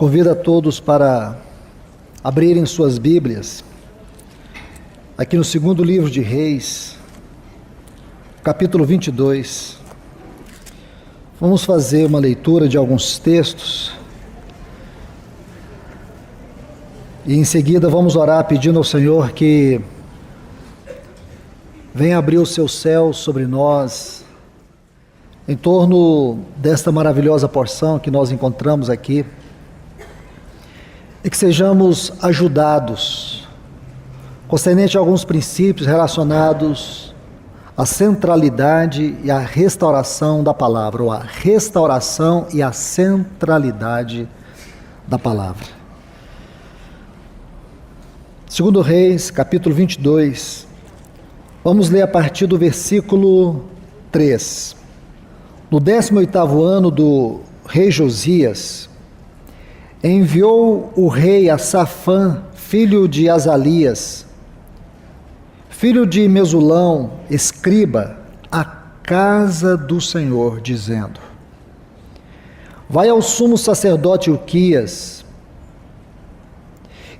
Convido a todos para abrirem suas Bíblias, aqui no segundo livro de Reis, capítulo 22. Vamos fazer uma leitura de alguns textos e em seguida vamos orar pedindo ao Senhor que venha abrir o seu céu sobre nós, em torno desta maravilhosa porção que nós encontramos aqui, e que sejamos ajudados concernente a alguns princípios relacionados à centralidade e à restauração da palavra, ou à restauração e à centralidade da palavra. Segundo Reis, capítulo 22, vamos ler a partir do versículo 3. No 18º ano do rei Josias, enviou o rei a Safã, filho de Azalias, filho de Mesulão, escriba, à casa do Senhor, dizendo: vai ao sumo sacerdote Ilquias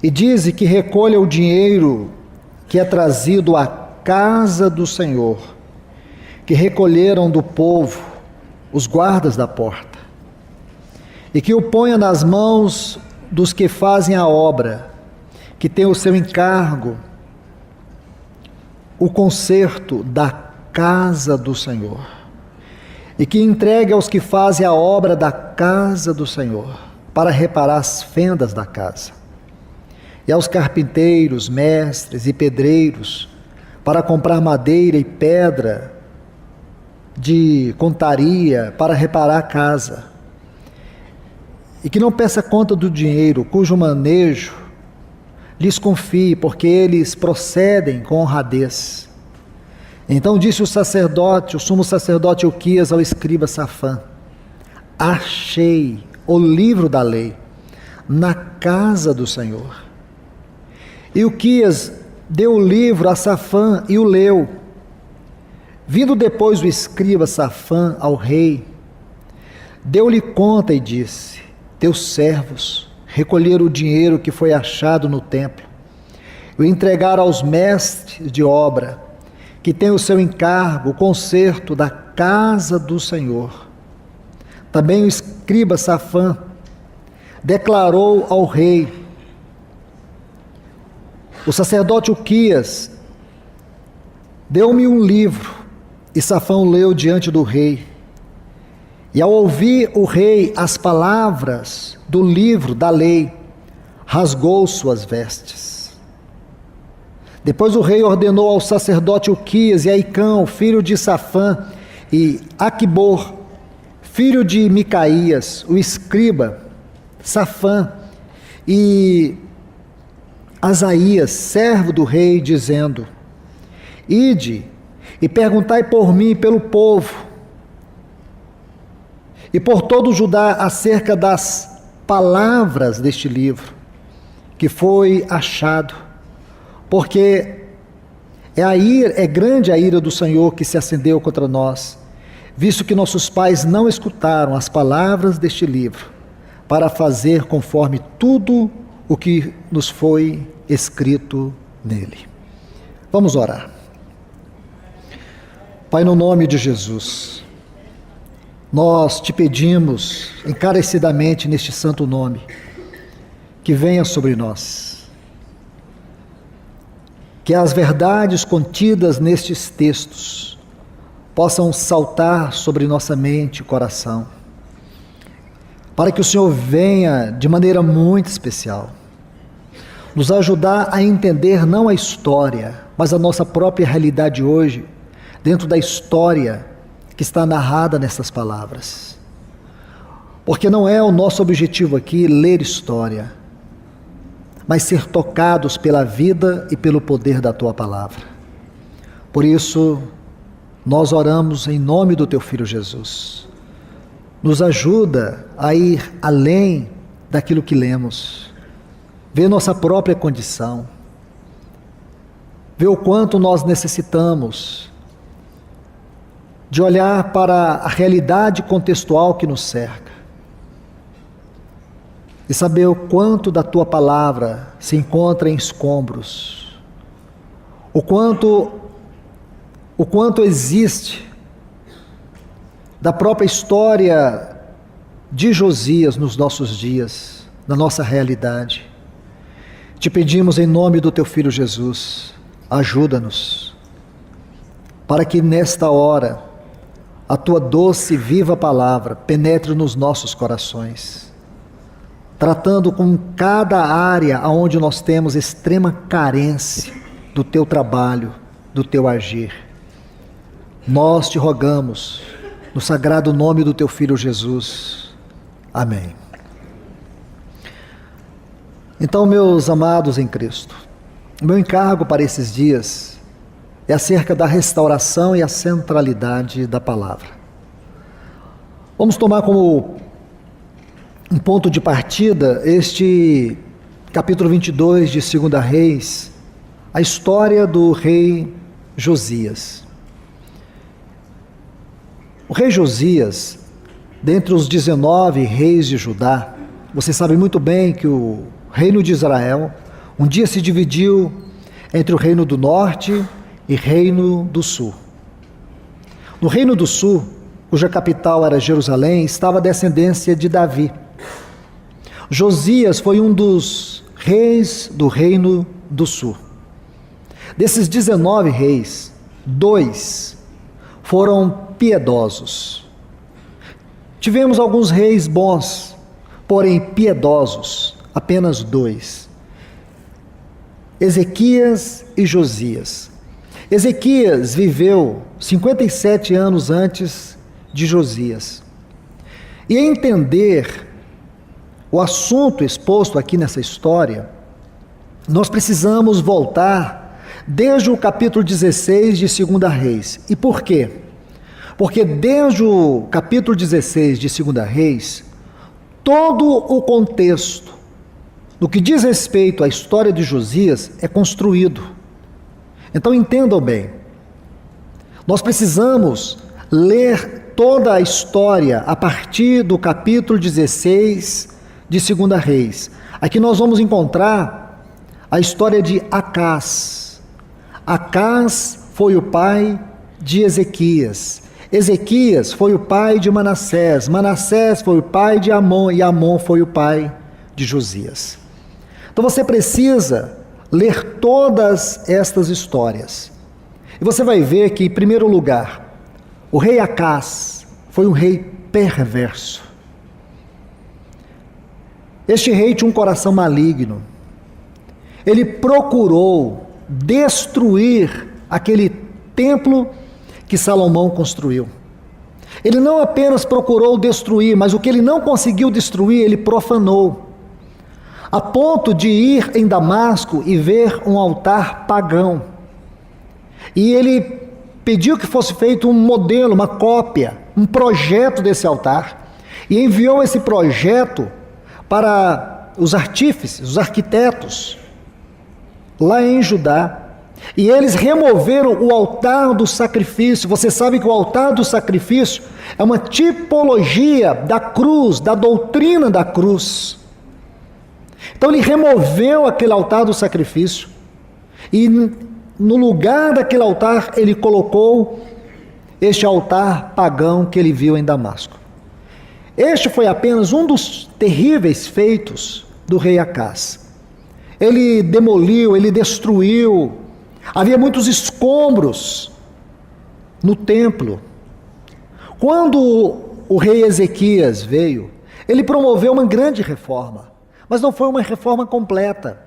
e dize que recolha o dinheiro que é trazido à casa do Senhor, que recolheram do povo os guardas da porta, e que o ponha nas mãos dos que fazem a obra, que tem o seu encargo, o conserto da casa do Senhor, e que entregue aos que fazem a obra da casa do Senhor, para reparar as fendas da casa, e aos carpinteiros, mestres e pedreiros, para comprar madeira e pedra de contaria, para reparar a casa, e que não peça conta do dinheiro, cujo manejo lhes confie, porque eles procedem com honradez. Então disse o sumo sacerdote Ilquias ao escriba Safã: achei o livro da lei na casa do Senhor. E Ilquias deu o livro a Safã e o leu. Vindo depois o escriba Safã ao rei, deu-lhe conta e disse: teus servos recolheram o dinheiro que foi achado no templo, e o entregaram aos mestres de obra, que têm o seu encargo, o conserto da casa do Senhor. Também o escriba Safã declarou ao rei: o sacerdote Ilquias deu-me um livro, e Safã o leu diante do rei. E ao ouvir o rei as palavras do livro da lei, rasgou suas vestes. Depois o rei ordenou ao sacerdote Ilquias e a Icão, filho de Safã, e Aquibor, filho de Micaías, o escriba, Safã, e Asaías, servo do rei, dizendo: ide e perguntai por mim e pelo povo, e por todo o Judá, acerca das palavras deste livro, que foi achado, porque é grande a ira do Senhor que se acendeu contra nós, visto que nossos pais não escutaram as palavras deste livro, para fazer conforme tudo o que nos foi escrito nele. Vamos orar. Pai, no nome de Jesus, nós te pedimos encarecidamente neste santo nome, que venha sobre nós, que as verdades contidas nestes textos possam saltar sobre nossa mente e coração, para que o Senhor venha de maneira muito especial nos ajudar a entender não a história, mas a nossa própria realidade hoje, dentro da história que está narrada nessas palavras. Porque não é o nosso objetivo aqui ler história, mas ser tocados pela vida e pelo poder da Tua palavra. Por isso, nós oramos em nome do Teu Filho Jesus. Nos ajuda a ir além daquilo que lemos, ver nossa própria condição, ver o quanto nós necessitamos de olhar para a realidade contextual que nos cerca e saber o quanto da tua palavra se encontra em escombros, o quanto existe da própria história de Josias nos nossos dias, na nossa realidade. Te pedimos em nome do teu Filho Jesus, ajuda-nos, para que nesta hora a tua doce e viva palavra penetre nos nossos corações, tratando com cada área onde nós temos extrema carência do teu trabalho, do teu agir. Nós te rogamos, no sagrado nome do teu Filho Jesus. Amém. Então, meus amados em Cristo, o meu encargo para esses dias é acerca da restauração e a centralidade da palavra. Vamos tomar como um ponto de partida este capítulo 22 de 2 Reis, a história do rei Josias. O rei Josias, dentre os 19 reis de Judá, você sabe muito bem que o reino de Israel um dia se dividiu entre o reino do norte e reino do sul. No reino do sul, cuja capital era Jerusalém, estava a descendência de Davi. Josias foi um dos reis do reino do sul. Desses 19 reis, 2 foram piedosos. Tivemos alguns reis bons, porém piedosos, apenas 2. Ezequias e Josias. Ezequias viveu 57 anos antes de Josias. E entender o assunto exposto aqui nessa história, nós precisamos voltar desde o capítulo 16 de 2 Reis. E por quê? Porque desde o capítulo 16 de 2 Reis, todo o contexto no que diz respeito à história de Josias é construído. Então entendam bem, nós precisamos ler toda a história a partir do capítulo 16 de 2 Reis. Aqui nós vamos encontrar a história de Acás. Acás foi o pai de Ezequias. Ezequias foi o pai de Manassés. Manassés foi o pai de Amon e Amon foi o pai de Josias. Então você precisa ler todas estas histórias. E você vai ver que, em primeiro lugar, o rei Acás foi um rei perverso. Este rei tinha um coração maligno. Ele procurou destruir aquele templo que Salomão construiu. Ele não apenas procurou destruir, mas o que ele não conseguiu destruir, ele profanou. A ponto de ir em Damasco e ver um altar pagão. E ele pediu que fosse feito um modelo, uma cópia, um projeto desse altar. E enviou esse projeto para os artífices, os arquitetos, lá em Judá. E eles removeram o altar do sacrifício. Você sabe que o altar do sacrifício é uma tipologia da cruz, da doutrina da cruz. Então ele removeu aquele altar do sacrifício e no lugar daquele altar ele colocou este altar pagão que ele viu em Damasco. Este foi apenas um dos terríveis feitos do rei Acás. Ele demoliu, ele destruiu, havia muitos escombros no templo. Quando o rei Ezequias veio, ele promoveu uma grande reforma, mas não foi uma reforma completa,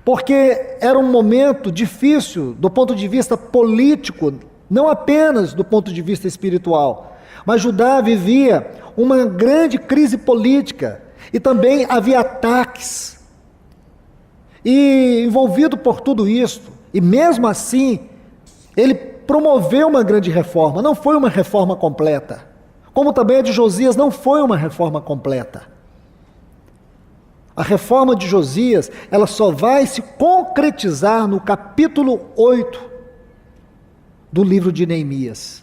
porque era um momento difícil do ponto de vista político, não apenas do ponto de vista espiritual, mas Judá vivia uma grande crise política e também havia ataques. E envolvido por tudo isso, e mesmo assim, ele promoveu uma grande reforma, não foi uma reforma completa, como também a de Josias não foi uma reforma completa. A reforma de Josias, ela só vai se concretizar no capítulo 8 do livro de Neemias.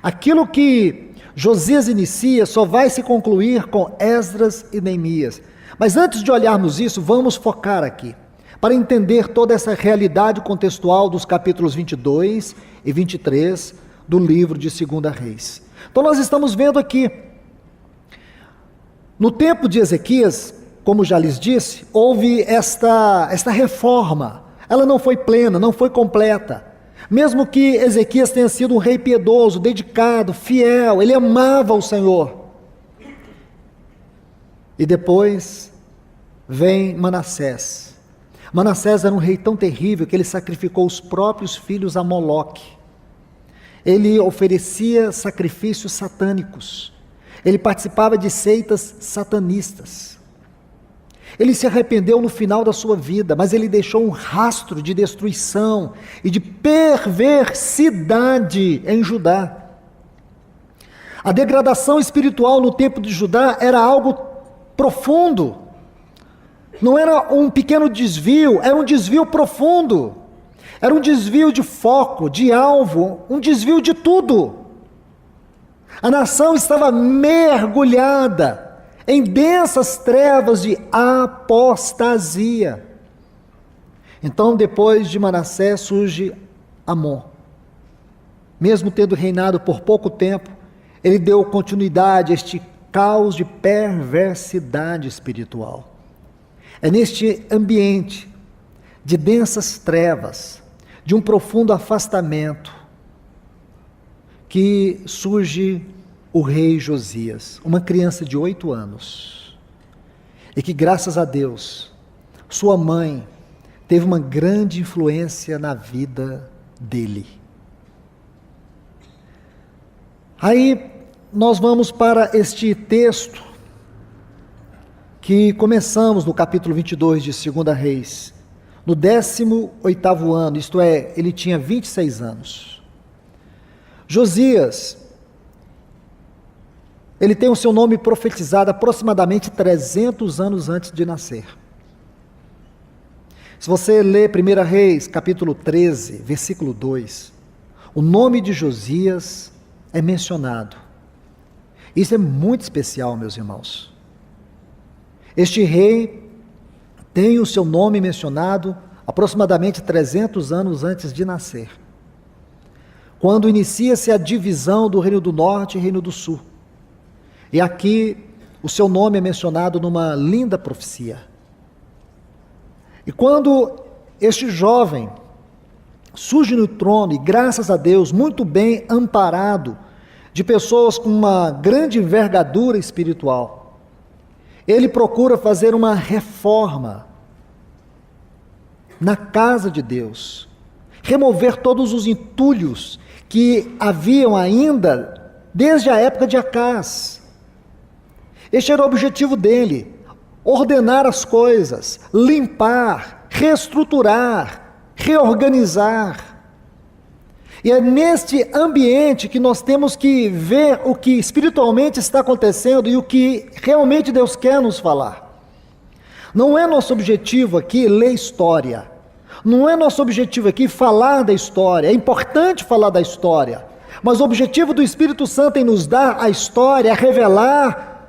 Aquilo que Josias inicia só vai se concluir com Esdras e Neemias. Mas antes de olharmos isso, vamos focar aqui, para entender toda essa realidade contextual dos capítulos 22 e 23 do livro de 2 Reis. Então nós estamos vendo aqui, no tempo de Ezequias, como já lhes disse, houve esta reforma. Ela não foi plena, não foi completa. Mesmo que Ezequias tenha sido um rei piedoso, dedicado, fiel, ele amava o Senhor. E depois vem Manassés. Manassés era um rei tão terrível que ele sacrificou os próprios filhos a Moloque. Ele oferecia sacrifícios satânicos. Ele participava de seitas satanistas. Ele se arrependeu no final da sua vida, mas ele deixou um rastro de destruição e de perversidade em Judá. A degradação espiritual no tempo de Judá era algo profundo. Não era um pequeno desvio, era um desvio profundo. Era um desvio de foco, de alvo, um desvio de tudo. A nação estava mergulhada em densas trevas de apostasia. Então, depois de Manassés, surge Amon. Mesmo tendo reinado por pouco tempo, ele deu continuidade a este caos de perversidade espiritual. É neste ambiente de densas trevas, de um profundo afastamento, que surge o rei Josias, uma criança de 8 anos, e que, graças a Deus, sua mãe teve uma grande influência na vida dele. Aí nós vamos para este texto que começamos no capítulo 22 de 2 Reis, no 18º ano, isto é, ele tinha 26 anos. Josias, ele tem o seu nome profetizado aproximadamente 300 anos antes de nascer. Se você ler 1 Reis, capítulo 13, versículo 2, o nome de Josias é mencionado. Isso é muito especial, meus irmãos. Este rei tem o seu nome mencionado aproximadamente 300 anos antes de nascer, quando inicia-se a divisão do Reino do Norte e Reino do Sul. E aqui o seu nome é mencionado numa linda profecia. E quando este jovem surge no trono, e graças a Deus, muito bem amparado, de pessoas com uma grande envergadura espiritual, ele procura fazer uma reforma na casa de Deus, remover todos os entulhos que haviam ainda desde a época de Acás. Este era o objetivo dele: ordenar as coisas, limpar, reestruturar, reorganizar. E é neste ambiente que nós temos que ver o que espiritualmente está acontecendo e o que realmente Deus quer nos falar. Não é nosso objetivo aqui ler história, não é nosso objetivo aqui falar da história. É importante falar da história, mas o objetivo do Espírito Santo em nos dar a história é revelar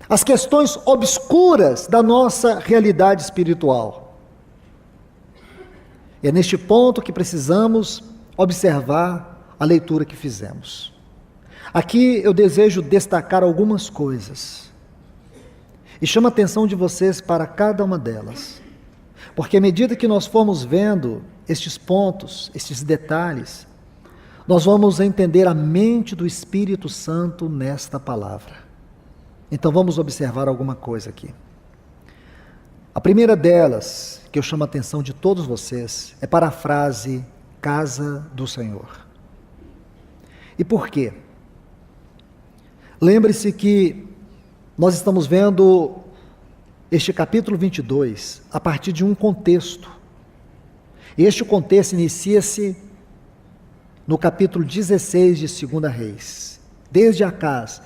as questões obscuras da nossa realidade espiritual. E é neste ponto que precisamos observar a leitura que fizemos. Aqui eu desejo destacar algumas coisas, e chamo a atenção de vocês para cada uma delas, porque à medida que nós formos vendo estes pontos, estes detalhes, nós vamos entender a mente do Espírito Santo nesta palavra. Então vamos observar alguma coisa aqui. A primeira delas, que eu chamo a atenção de todos vocês, é para a frase casa do Senhor. E por quê? Lembre-se que nós estamos vendo este capítulo 22 a partir de um contexto. Este contexto inicia-se no capítulo 16 de 2 Reis, desde Acás.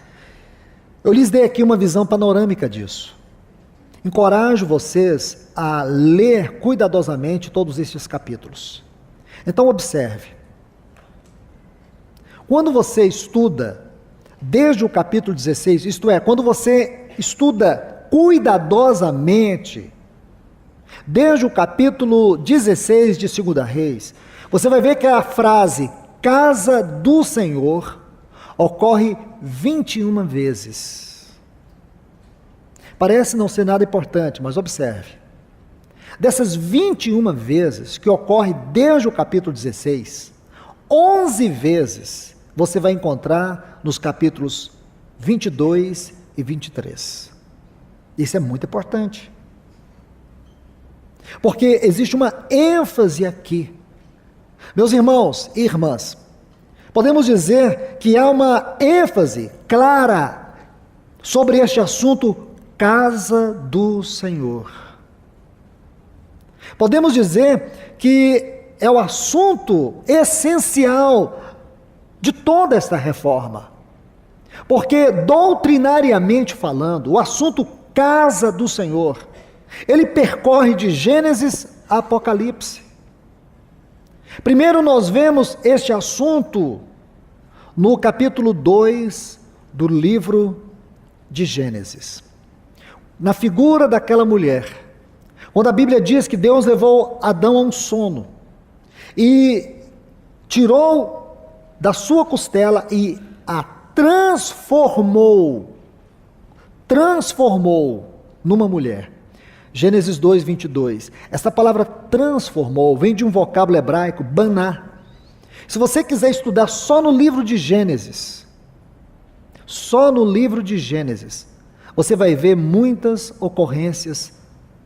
Eu lhes dei aqui uma visão panorâmica disso. Encorajo vocês a ler cuidadosamente todos estes capítulos. Então observe. Quando você estuda desde o capítulo 16, isto é, quando você estuda cuidadosamente, desde o capítulo 16 de 2 Reis, você vai ver que a frase casa do Senhor ocorre 21 vezes. Parece não ser nada importante, mas observe. Dessas 21 vezes que ocorre desde o capítulo 16, 11 vezes você vai encontrar nos capítulos 22 e 23. Isso é muito importante. Porque existe uma ênfase aqui. Meus irmãos e irmãs, podemos dizer que há uma ênfase clara sobre este assunto, casa do Senhor. Podemos dizer que é o assunto essencial de toda esta reforma. Porque, doutrinariamente falando, o assunto casa do Senhor, ele percorre de Gênesis a Apocalipse. Primeiro nós vemos este assunto no capítulo 2 do livro de Gênesis. Na figura daquela mulher, quando a Bíblia diz que Deus levou Adão a um sono e tirou da sua costela e a transformou numa mulher. Gênesis 2, 22. Essa palavra transformou vem de um vocábulo hebraico, baná. Se você quiser estudar só no livro de Gênesis, você vai ver muitas ocorrências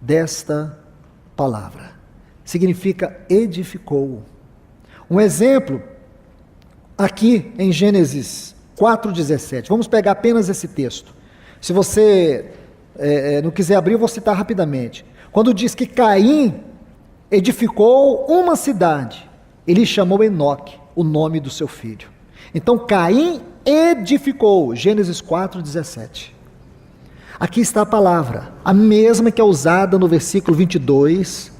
desta palavra. Significa edificou. Um exemplo, aqui em Gênesis 4,17. Vamos pegar apenas esse texto. Se você não quiser abrir, eu vou citar rapidamente. Quando diz que Caim edificou uma cidade, ele chamou Enoque, o nome do seu filho. Então Caim edificou, Gênesis 4,17. Aqui está a palavra, a mesma que é usada no versículo 22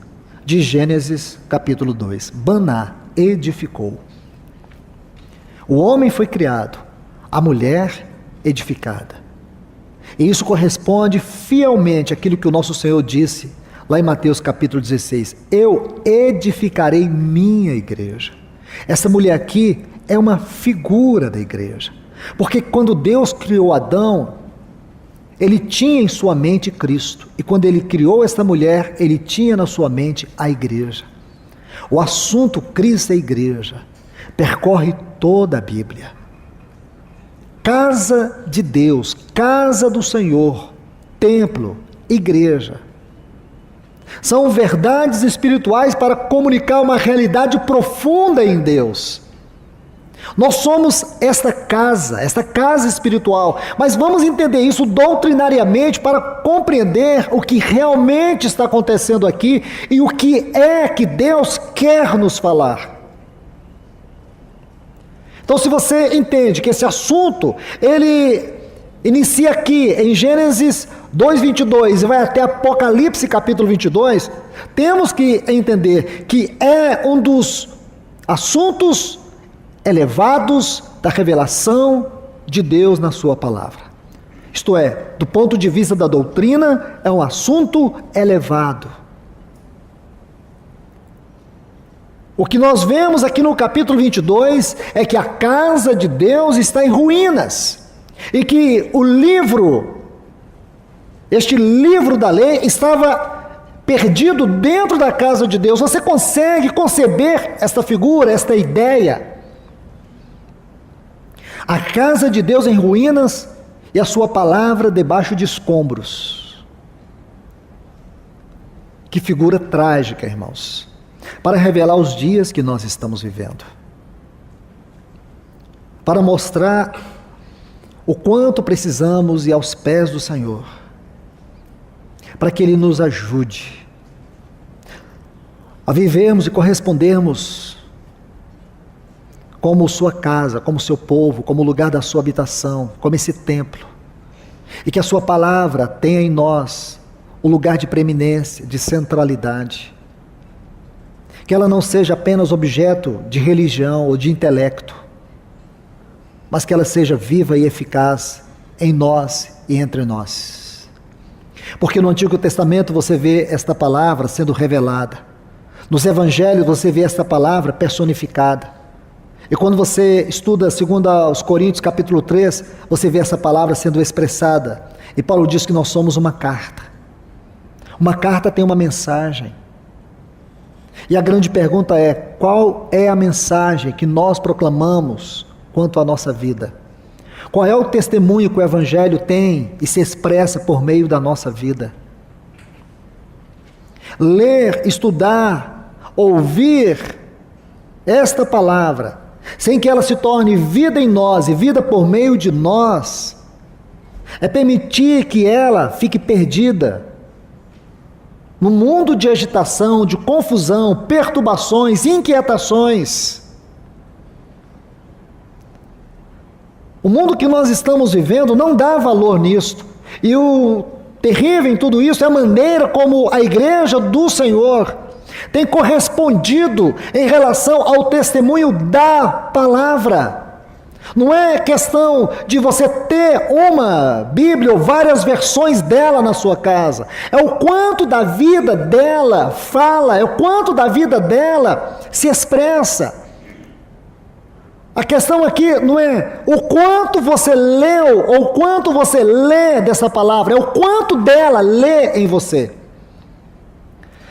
de Gênesis capítulo 2. Baná, edificou. O homem foi criado, a mulher edificada. E isso corresponde fielmente àquilo que o nosso Senhor disse lá em Mateus capítulo 16. Eu edificarei minha igreja. Essa mulher aqui é uma figura da igreja. Porque quando Deus criou Adão, ele tinha em sua mente Cristo. E quando ele criou esta mulher, ele tinha na sua mente a igreja. O assunto Cristo e igreja percorre toda a Bíblia. Casa de Deus, casa do Senhor, templo, igreja. São verdades espirituais para comunicar uma realidade profunda em Deus. Nós somos esta casa espiritual, mas vamos entender isso doutrinariamente para compreender o que realmente está acontecendo aqui e o que é que Deus quer nos falar. Então, se você entende que esse assunto, ele inicia aqui em Gênesis 2:22 e vai até Apocalipse capítulo 22, temos que entender que é um dos assuntos elevados da revelação de Deus na sua palavra. Isto é, do ponto de vista da doutrina, é um assunto elevado. O que nós vemos aqui no capítulo 22 é que a casa de Deus está em ruínas e que este livro da lei estava perdido dentro da casa de Deus. Você consegue conceber esta figura, esta ideia? A casa de Deus em ruínas e a sua palavra debaixo de escombros. Que figura trágica, irmãos, para revelar os dias que nós estamos vivendo. Para mostrar o quanto precisamos ir aos pés do Senhor, para que Ele nos ajude a vivermos e correspondermos como sua casa, como seu povo, como lugar da sua habitação, como esse templo. E que a sua palavra tenha em nós um lugar de preeminência, de centralidade. Que ela não seja apenas objeto de religião ou de intelecto, mas que ela seja viva e eficaz em nós e entre nós. Porque no Antigo Testamento você vê esta palavra sendo revelada. Nos Evangelhos você vê esta palavra personificada. E quando você estuda 2 Coríntios capítulo 3, você vê essa palavra sendo expressada. E Paulo diz que nós somos uma carta. Uma carta tem uma mensagem. E a grande pergunta é: qual é a mensagem que nós proclamamos quanto à nossa vida? Qual é o testemunho que o Evangelho tem e se expressa por meio da nossa vida? Ler, estudar, ouvir esta palavra, sem que ela se torne vida em nós e vida por meio de nós, é permitir que ela fique perdida no mundo de agitação, de confusão, perturbações, inquietações. O mundo que nós estamos vivendo não dá valor nisto. E o terrível em tudo isso é a maneira como a igreja do Senhor tem correspondido em relação ao testemunho da palavra. Não é questão de você ter uma Bíblia ou várias versões dela na sua casa. É o quanto da vida dela fala, é o quanto da vida dela se expressa. A questão aqui não é o quanto você leu ou o quanto você lê dessa palavra, é o quanto dela lê em você.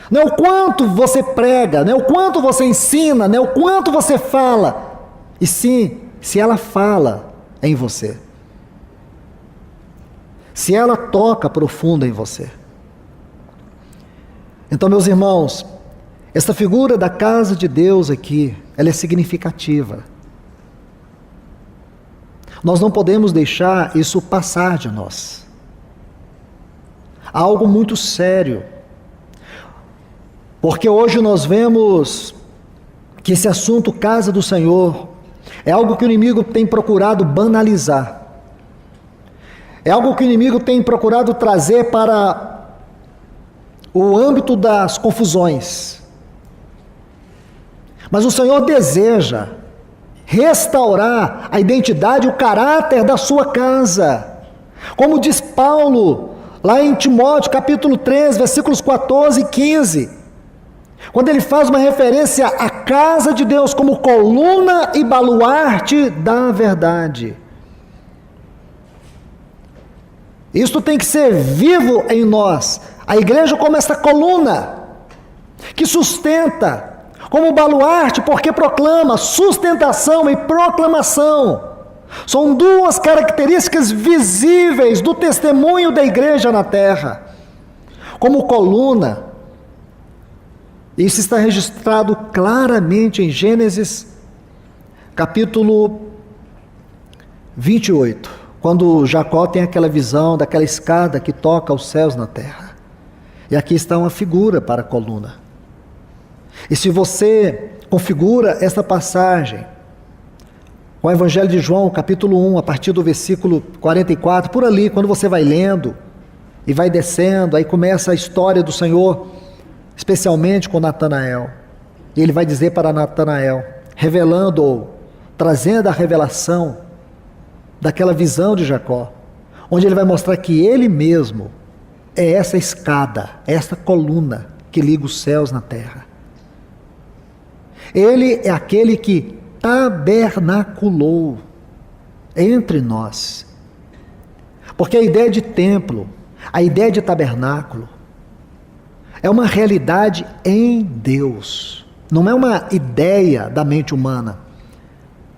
Não é o quanto você prega, não é o quanto você ensina, não é o quanto você fala, e sim, se ela fala em você. Se ela toca profundo em você. Então, meus irmãos, essa figura da casa de Deus aqui, ela é significativa. Nós não podemos deixar isso passar de nós. Há algo muito sério. Porque hoje nós vemos que esse assunto casa do Senhor é algo que o inimigo tem procurado banalizar. É algo que o inimigo tem procurado trazer para o âmbito das confusões. Mas o Senhor deseja restaurar a identidade, o caráter da sua casa. Como diz Paulo, lá em Timóteo, capítulo 3, versículos 14 e 15, quando ele faz uma referência à casa de Deus como coluna e baluarte da verdade. Isto tem que ser vivo em nós. A igreja como essa coluna, que sustenta, como baluarte, porque proclama sustentação e proclamação. São duas características visíveis do testemunho da igreja na terra. Como coluna, isso está registrado claramente em Gênesis, capítulo 28, quando Jacó tem aquela visão daquela escada que toca os céus na terra. E aqui está uma figura para a coluna. E se você configura esta passagem com o Evangelho de João, capítulo 1, a partir do versículo 44, por ali, quando você vai lendo e vai descendo, aí começa a história do Senhor, especialmente com Natanael. E ele vai dizer para Natanael, revelando ou trazendo a revelação daquela visão de Jacó, onde ele vai mostrar que ele mesmo é essa escada, essa coluna que liga os céus na terra. Ele é aquele que tabernaculou entre nós. Porque a ideia de templo, a ideia de tabernáculo, é uma realidade em Deus, não é uma ideia da mente humana.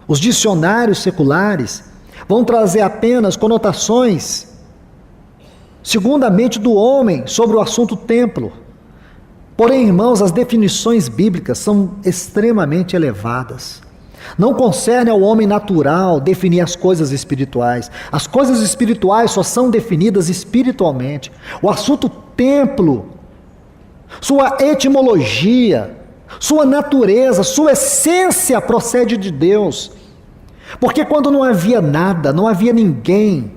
Os dicionários seculares vão trazer apenas conotações segundo a mente do homem sobre o assunto templo. Porém, irmãos, as definições bíblicas são extremamente elevadas. Não concerne ao homem natural definir as coisas espirituais. As coisas espirituais só são definidas espiritualmente. O assunto templo, sua etimologia, sua natureza, sua essência procede de Deus. Porque quando não havia nada, não havia ninguém,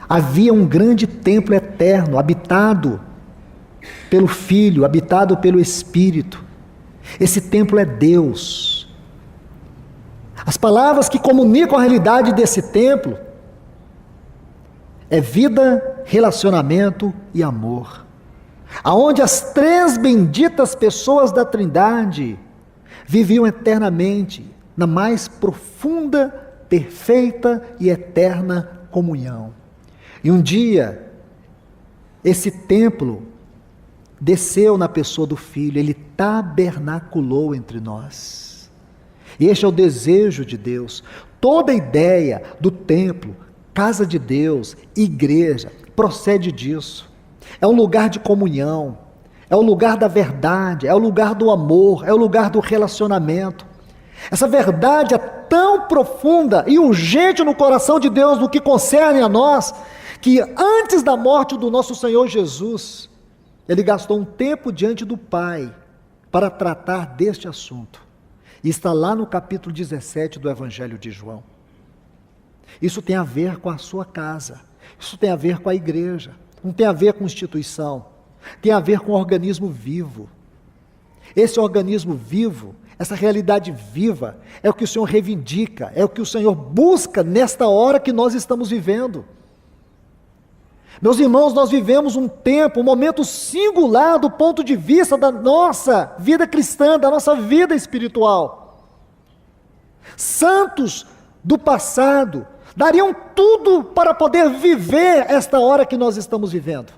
havia um grande templo eterno, habitado pelo Filho, habitado pelo Espírito. Esse templo é Deus. As palavras que comunicam a realidade desse templo É vida, relacionamento e amor. Aonde as três benditas pessoas da Trindade viviam eternamente na mais profunda, perfeita e eterna comunhão. E um dia, esse templo desceu na pessoa do Filho, ele tabernaculou entre nós. E este é o desejo de Deus. Toda a ideia do templo, casa de Deus, igreja, procede disso. É um lugar de comunhão, é o lugar da verdade, é o lugar do amor, é o lugar do relacionamento. Essa verdade é tão profunda e urgente no coração de Deus no que concerne a nós, que antes da morte do nosso Senhor Jesus, Ele gastou um tempo diante do Pai para tratar deste assunto. E está lá no capítulo 17 do Evangelho de João. Isso tem a ver com a sua casa, isso tem a ver com a igreja, não tem a ver com instituição, tem a ver com o organismo vivo. Esse organismo vivo, essa realidade viva, é o que o Senhor reivindica, é o que o Senhor busca nesta hora que nós estamos vivendo. Meus irmãos, nós vivemos um tempo, um momento singular do ponto de vista da nossa vida cristã, da nossa vida espiritual. Santos do passado dariam tudo para poder viver esta hora que nós estamos vivendo.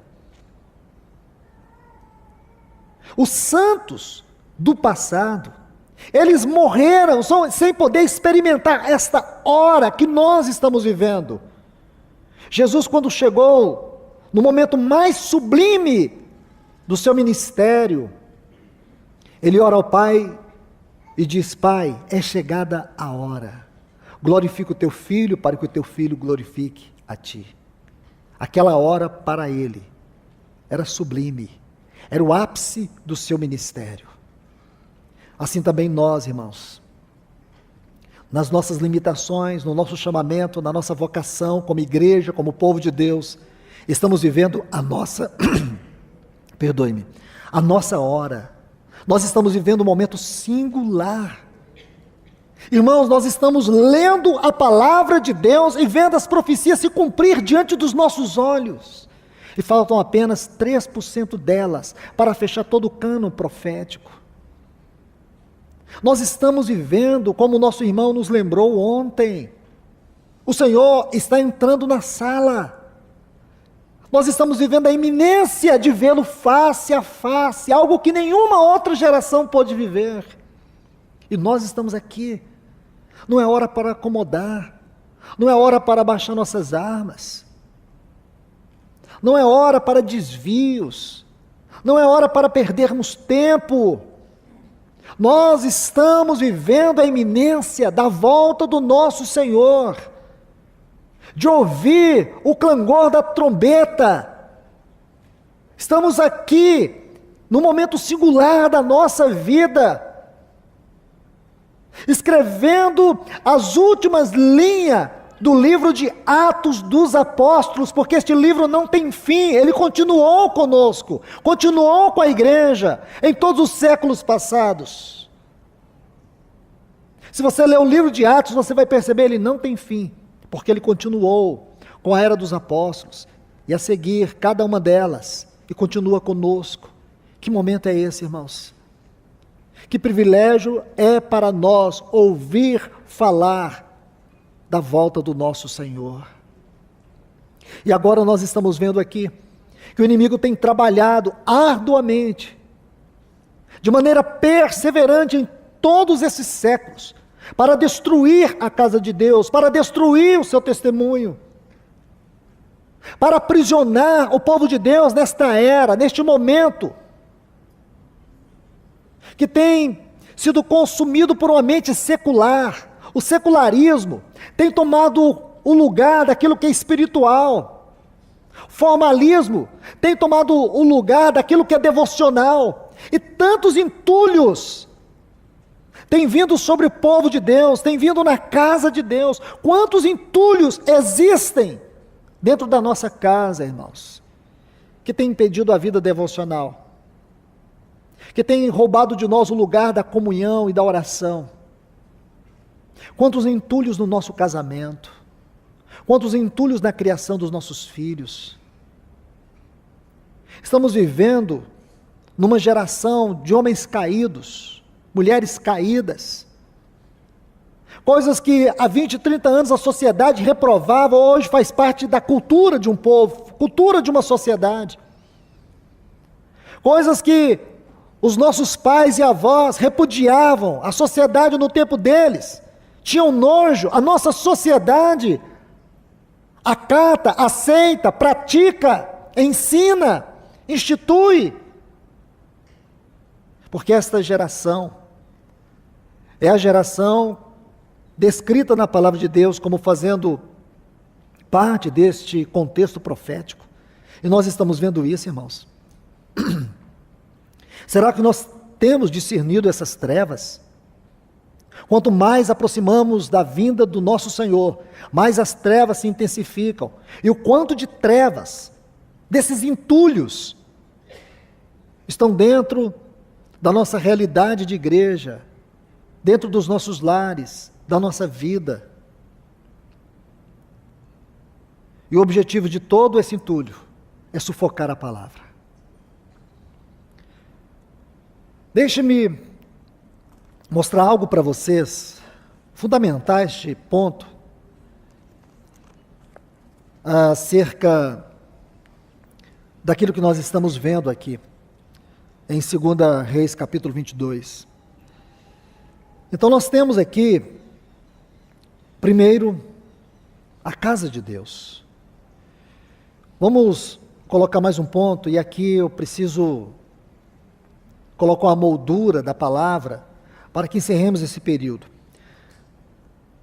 Os santos do passado, eles morreram sem poder experimentar esta hora que nós estamos vivendo. Jesus, quando chegou no momento mais sublime do seu ministério, ele ora ao Pai e diz: Pai, é chegada a hora, glorifica o teu Filho para que o teu Filho glorifique a ti. Aquela hora para ele era sublime, era o ápice do seu ministério. Assim também nós, irmãos, nas nossas limitações, no nosso chamamento, na nossa vocação como igreja, como povo de Deus, estamos vivendo a nossa, a nossa hora. Nós estamos vivendo um momento singular. Irmãos, nós estamos lendo a palavra de Deus e vendo as profecias se cumprir diante dos nossos olhos. E faltam apenas 3% delas para fechar todo o cânon profético. Nós estamos vivendo, como o nosso irmão nos lembrou ontem, o Senhor está entrando na sala. Nós estamos vivendo a iminência de vê-lo face a face, algo que nenhuma outra geração pôde viver. E nós estamos aqui. Não é hora para acomodar, não é hora para baixar nossas armas, não é hora para desvios, não é hora para perdermos tempo. Nós estamos vivendo a iminência da volta do nosso Senhor, de ouvir o clangor da trombeta. Estamos aqui no momento singular da nossa vida, escrevendo as últimas linhas do livro de Atos dos Apóstolos, porque este livro não tem fim, ele continuou conosco, continuou com a igreja, em todos os séculos passados. Se você ler o livro de Atos, você vai perceber, ele não tem fim, porque ele continuou com a era dos apóstolos, e a seguir cada uma delas, e continua conosco. Que momento é esse, irmãos? Que privilégio é para nós ouvir falar da volta do nosso Senhor. E agora nós estamos vendo aqui que o inimigo tem trabalhado arduamente, de maneira perseverante em todos esses séculos, para destruir a casa de Deus, para destruir o seu testemunho, para aprisionar o povo de Deus nesta era, neste momento, que tem sido consumido por uma mente secular. O secularismo tem tomado o lugar daquilo que é espiritual. O formalismo tem tomado o lugar daquilo que é devocional. E tantos entulhos têm vindo sobre o povo de Deus, têm vindo na casa de Deus. Quantos entulhos existem dentro da nossa casa, irmãos, que tem impedido a vida devocional, que tem roubado de nós o lugar da comunhão e da oração. Quantos entulhos no nosso casamento, quantos entulhos na criação dos nossos filhos. Estamos vivendo numa geração de homens caídos, mulheres caídas. Coisas que há 20, 30 anos a sociedade reprovava, hoje faz parte da cultura de um povo, cultura de uma sociedade. Coisas que os nossos pais e avós repudiavam, a sociedade no tempo deles, tinham nojo, a nossa sociedade acata, aceita, pratica, ensina, institui. Porque esta geração é a geração descrita na palavra de Deus como fazendo parte deste contexto profético. E nós estamos vendo isso, irmãos. Será que nós temos discernido essas trevas? Quanto mais aproximamos da vinda do nosso Senhor, mais as trevas se intensificam. E o quanto de trevas, desses entulhos, estão dentro da nossa realidade de igreja, dentro dos nossos lares, da nossa vida. E o objetivo de todo esse entulho é sufocar a palavra. Deixe-me mostrar algo para vocês, fundamentar este ponto, acerca daquilo que nós estamos vendo aqui, em 2 Reis, capítulo 22. Então nós temos aqui, primeiro, a casa de Deus. Vamos colocar mais um ponto, e aqui eu preciso colocar uma moldura da palavra, para que encerremos esse período.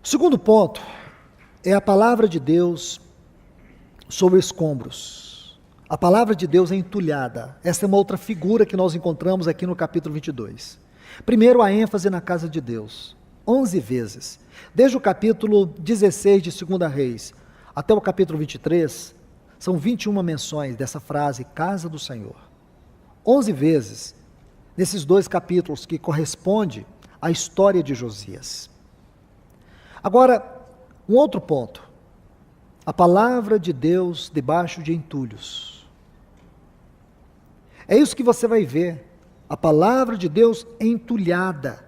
O segundo ponto é a palavra de Deus sobre escombros. A palavra de Deus é entulhada. Essa é uma outra figura que nós encontramos aqui no capítulo 22. Primeiro, a ênfase na casa de Deus. 11 vezes. Desde o capítulo 16 de 2 Reis até o capítulo 23, são 21 menções dessa frase, casa do Senhor. 11 vezes nesses dois capítulos que corresponde à história de Josias. Agora, um outro ponto. A palavra de Deus debaixo de entulhos. É isso que você vai ver. A palavra de Deus entulhada.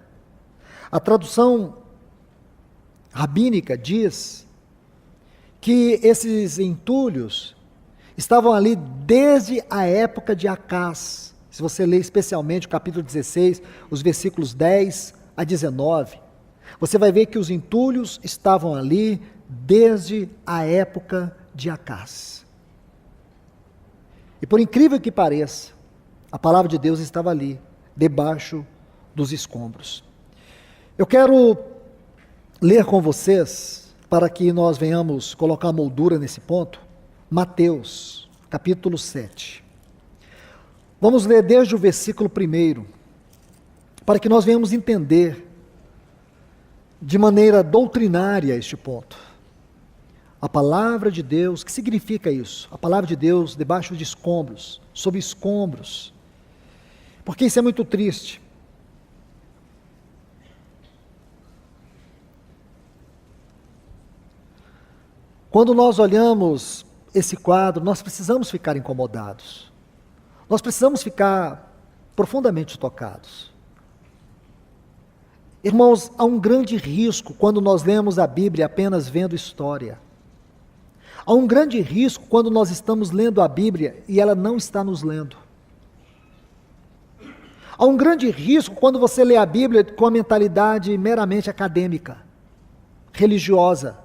A tradução rabínica diz que esses entulhos estavam ali desde a época de Acás. Se você ler especialmente o capítulo 16, os versículos 10 a 19, você vai ver que os entulhos estavam ali desde a época de Acás. E por incrível que pareça, a palavra de Deus estava ali, debaixo dos escombros. Eu quero ler com vocês, para que nós venhamos colocar a moldura nesse ponto, Mateus, capítulo 7. Vamos ler desde o versículo 1, para que nós venhamos entender de maneira doutrinária este ponto. A palavra de Deus, o que significa isso? A palavra de Deus debaixo de escombros, sob escombros. Porque isso é muito triste. Quando nós olhamos esse quadro, nós precisamos ficar incomodados. Nós precisamos ficar profundamente tocados. Irmãos, há um grande risco quando nós lemos a Bíblia apenas vendo história. Há um grande risco quando nós estamos lendo a Bíblia e ela não está nos lendo. Há um grande risco quando você lê a Bíblia com a mentalidade meramente acadêmica, religiosa.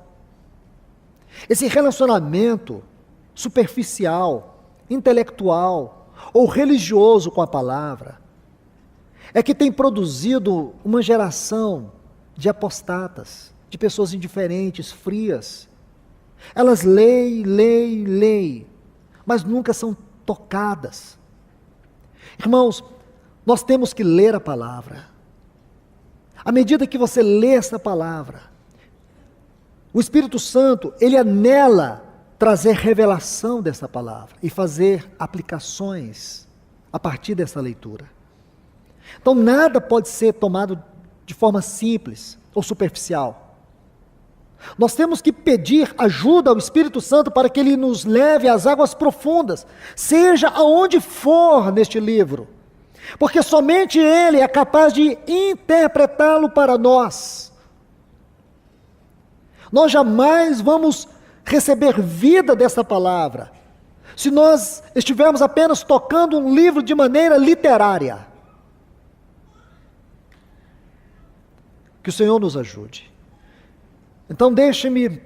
Esse relacionamento superficial, intelectual ou religioso com a palavra é que tem produzido uma geração de apostatas, de pessoas indiferentes, frias. Elas leem, mas nunca são tocadas. Irmãos, nós temos que ler a palavra. À medida que você lê essa palavra, o Espírito Santo, ele anela trazer revelação dessa palavra e fazer aplicações a partir dessa leitura. Então nada pode ser tomado de forma simples ou superficial. Nós temos que pedir ajuda ao Espírito Santo para que ele nos leve às águas profundas, seja aonde for neste livro, porque somente ele é capaz de interpretá-lo para nós. Nós jamais vamos receber vida dessa palavra se nós estivermos apenas tocando um livro de maneira literária. Que o Senhor nos ajude. Então deixe-me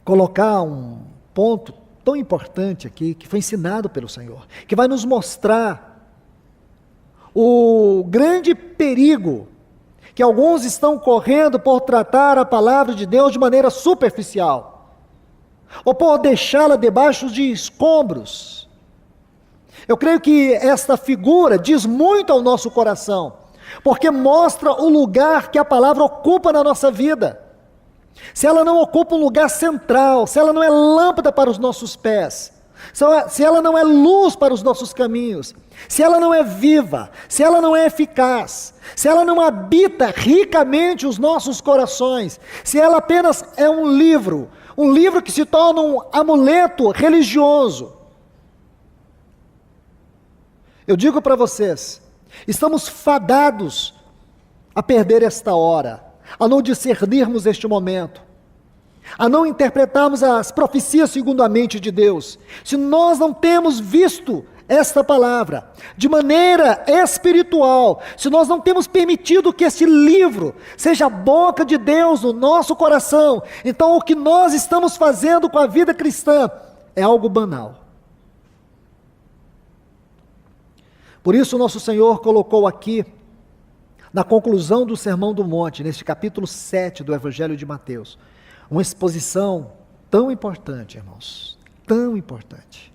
colocar um ponto tão importante aqui, que foi ensinado pelo Senhor, que vai nos mostrar o grande perigo que alguns estão correndo por tratar a palavra de Deus de maneira superficial, ou por deixá-la debaixo de escombros. Eu creio que esta figura diz muito ao nosso coração, porque mostra o lugar que a palavra ocupa na nossa vida. Se ela não ocupa um lugar central, se ela não é lâmpada para os nossos pés, se ela não é luz para os nossos caminhos, se ela não é viva, se ela não é eficaz, se ela não habita ricamente os nossos corações, se ela apenas é um livro que se torna um amuleto religioso. Eu digo para vocês, estamos fadados a perder esta hora, a não discernirmos este momento, a não interpretarmos as profecias segundo a mente de Deus. Se nós não temos visto esta palavra de maneira espiritual, se nós não temos permitido que este livro seja a boca de Deus no nosso coração, então o que nós estamos fazendo com a vida cristã é algo banal. Por isso nosso Senhor colocou aqui, na conclusão do Sermão do Monte, neste capítulo 7 do Evangelho de Mateus, uma exposição tão importante, irmãos, tão importante.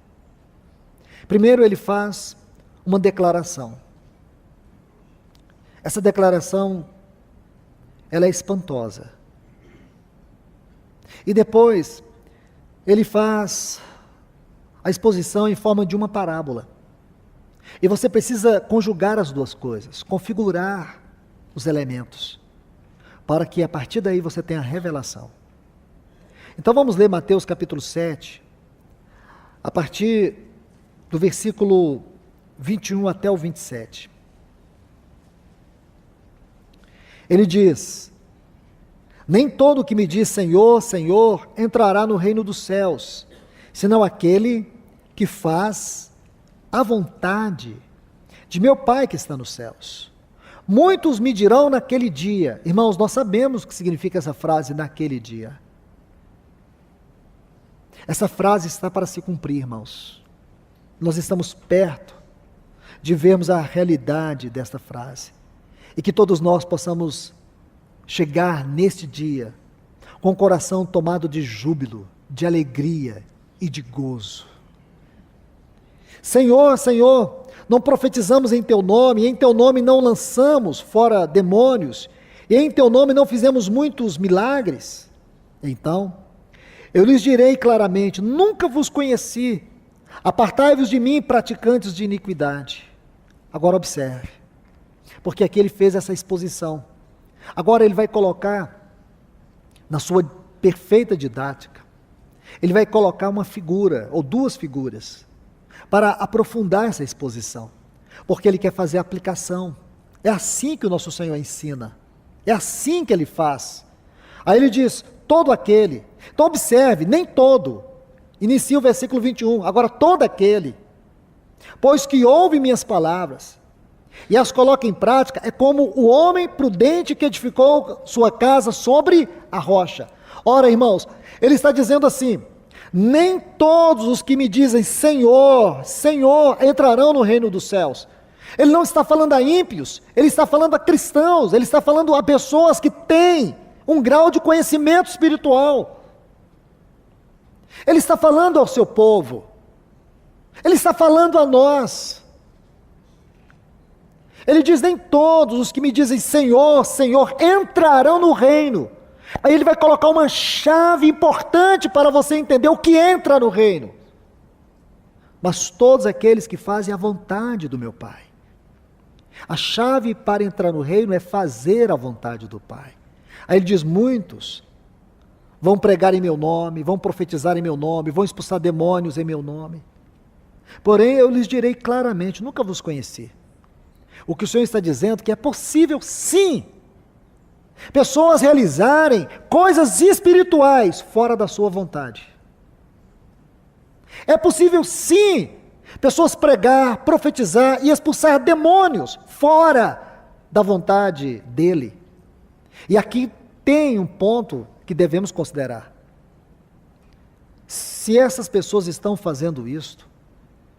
Primeiro ele faz uma declaração. Essa declaração, ela é espantosa. E depois, ele faz a exposição em forma de uma parábola. E você precisa conjugar as duas coisas, configurar os elementos, para que a partir daí você tenha a revelação. Então vamos ler Mateus capítulo 7, a partir do versículo 21 até o 27. Ele diz: nem todo o que me diz Senhor, Senhor, entrará no reino dos céus, senão aquele que faz a vontade de meu Pai que está nos céus. Muitos me dirão naquele dia. Irmãos, nós sabemos o que significa essa frase, naquele dia. Essa frase está para se cumprir, irmãos. Nós estamos perto de vermos a realidade desta frase. E que todos nós possamos chegar neste dia com o coração tomado de júbilo, de alegria e de gozo. Senhor, Senhor, não profetizamos em Teu nome, e em Teu nome não lançamos fora demônios, e em Teu nome não fizemos muitos milagres? Então, eu lhes direi claramente, nunca vos conheci, apartai-vos de mim, praticantes de iniquidade. Agora observe, porque aqui ele fez essa exposição. Agora ele vai colocar, na sua perfeita didática, ele vai colocar uma figura, ou duas figuras, para aprofundar essa exposição, porque ele quer fazer a aplicação. É assim que o nosso Senhor ensina, é assim que ele faz. Aí ele diz, todo aquele, então observe, nem todo, inicia o versículo 21, agora todo aquele, pois que ouve minhas palavras, e as coloca em prática, é como o homem prudente que edificou sua casa sobre a rocha. Ora, irmãos, ele está dizendo assim, nem todos os que me dizem Senhor, Senhor, entrarão no reino dos céus. Ele não está falando a ímpios, ele está falando a cristãos, ele está falando a pessoas que têm um grau de conhecimento espiritual. Ele está falando ao seu povo, ele está falando a nós. Ele diz, nem todos os que me dizem Senhor, Senhor, entrarão no reino. Aí ele vai colocar uma chave importante para você entender o que entra no reino. Mas todos aqueles que fazem a vontade do meu Pai. A chave para entrar no reino é fazer a vontade do Pai. Aí ele diz, muitos vão pregar em meu nome, vão profetizar em meu nome, vão expulsar demônios em meu nome. Porém, eu lhes direi claramente, nunca vos conheci. O que o Senhor está dizendo é que é possível, sim, pessoas realizarem coisas espirituais fora da sua vontade. É possível, sim, pessoas pregar, profetizar e expulsar demônios fora da vontade dele. E aqui tem um ponto que devemos considerar. Se essas pessoas estão fazendo isto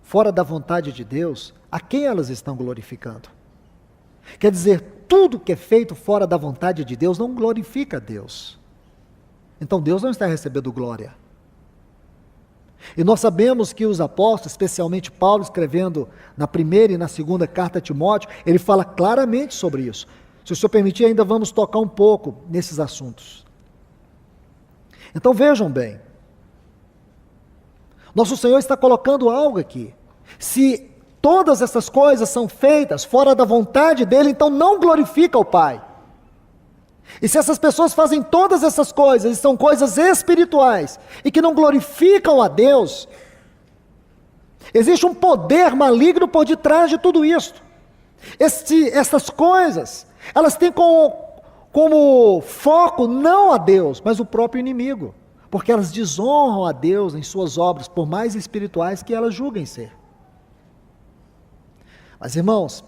fora da vontade de Deus, a quem elas estão glorificando? Quer dizer, tudo que é feito fora da vontade de Deus não glorifica a Deus. Então Deus não está recebendo glória. E nós sabemos que os apóstolos, especialmente Paulo, escrevendo na primeira e na segunda carta a Timóteo, ele fala claramente sobre isso. Se o Senhor permitir, ainda vamos tocar um pouco nesses assuntos. Então vejam bem, nosso Senhor está colocando algo aqui. Se todas essas coisas são feitas fora da vontade dele, então não glorifica o Pai. E se essas pessoas fazem todas essas coisas, e são coisas espirituais, e que não glorificam a Deus, existe um poder maligno por detrás de tudo isso. Essas coisas, elas têm como foco não a Deus, mas o próprio inimigo, porque elas desonram a Deus em suas obras, por mais espirituais que elas julguem ser. Mas irmãos,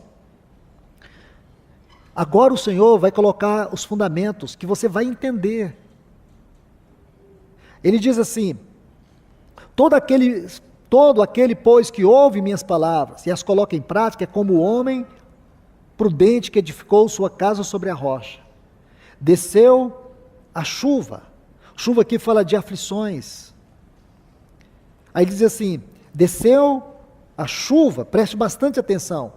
agora o Senhor vai colocar os fundamentos que você vai entender. Ele diz assim: todo aquele, pois, que ouve minhas palavras e as coloca em prática, é como o homem prudente que edificou sua casa sobre a rocha. Desceu a chuva aqui fala de aflições. Aí diz assim, desceu a chuva, preste bastante atenção.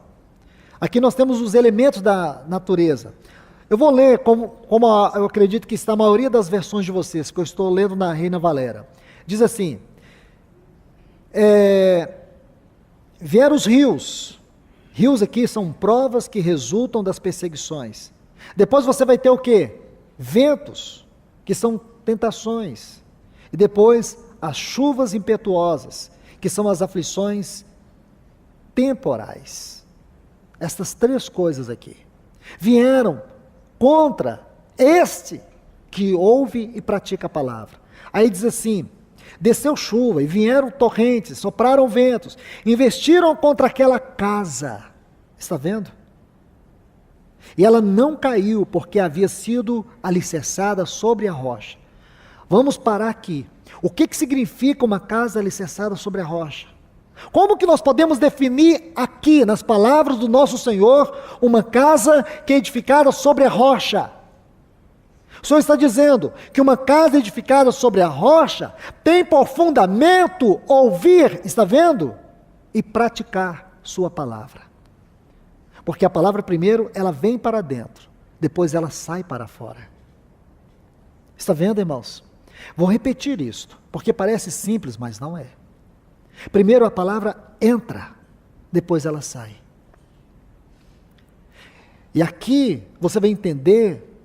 Aqui nós temos os elementos da natureza. Eu vou ler como eu acredito que está a maioria das versões de vocês, que eu estou lendo na Reina Valera. Diz assim, vieram os rios. Rios aqui são provas que resultam das perseguições. Depois você vai ter o quê? Ventos, que são tentações. E depois as chuvas impetuosas, que são as aflições temporais. Estas três coisas aqui vieram contra este que ouve e pratica a palavra. Aí diz assim, desceu chuva e vieram torrentes, sopraram ventos, investiram contra aquela casa. Está vendo? E ela não caiu porque havia sido alicerçada sobre a rocha. Vamos parar aqui. O que significa uma casa alicerçada sobre a rocha? Como que nós podemos definir aqui, nas palavras do nosso Senhor, uma casa que é edificada sobre a rocha? O Senhor está dizendo que uma casa edificada sobre a rocha tem por fundamento ouvir, está vendo? E praticar sua palavra. Porque a palavra primeiro, ela vem para dentro, depois ela sai para fora. Está vendo, irmãos? Vou repetir isto, porque parece simples, mas não é. Primeiro a palavra entra, depois ela sai. E aqui você vai entender,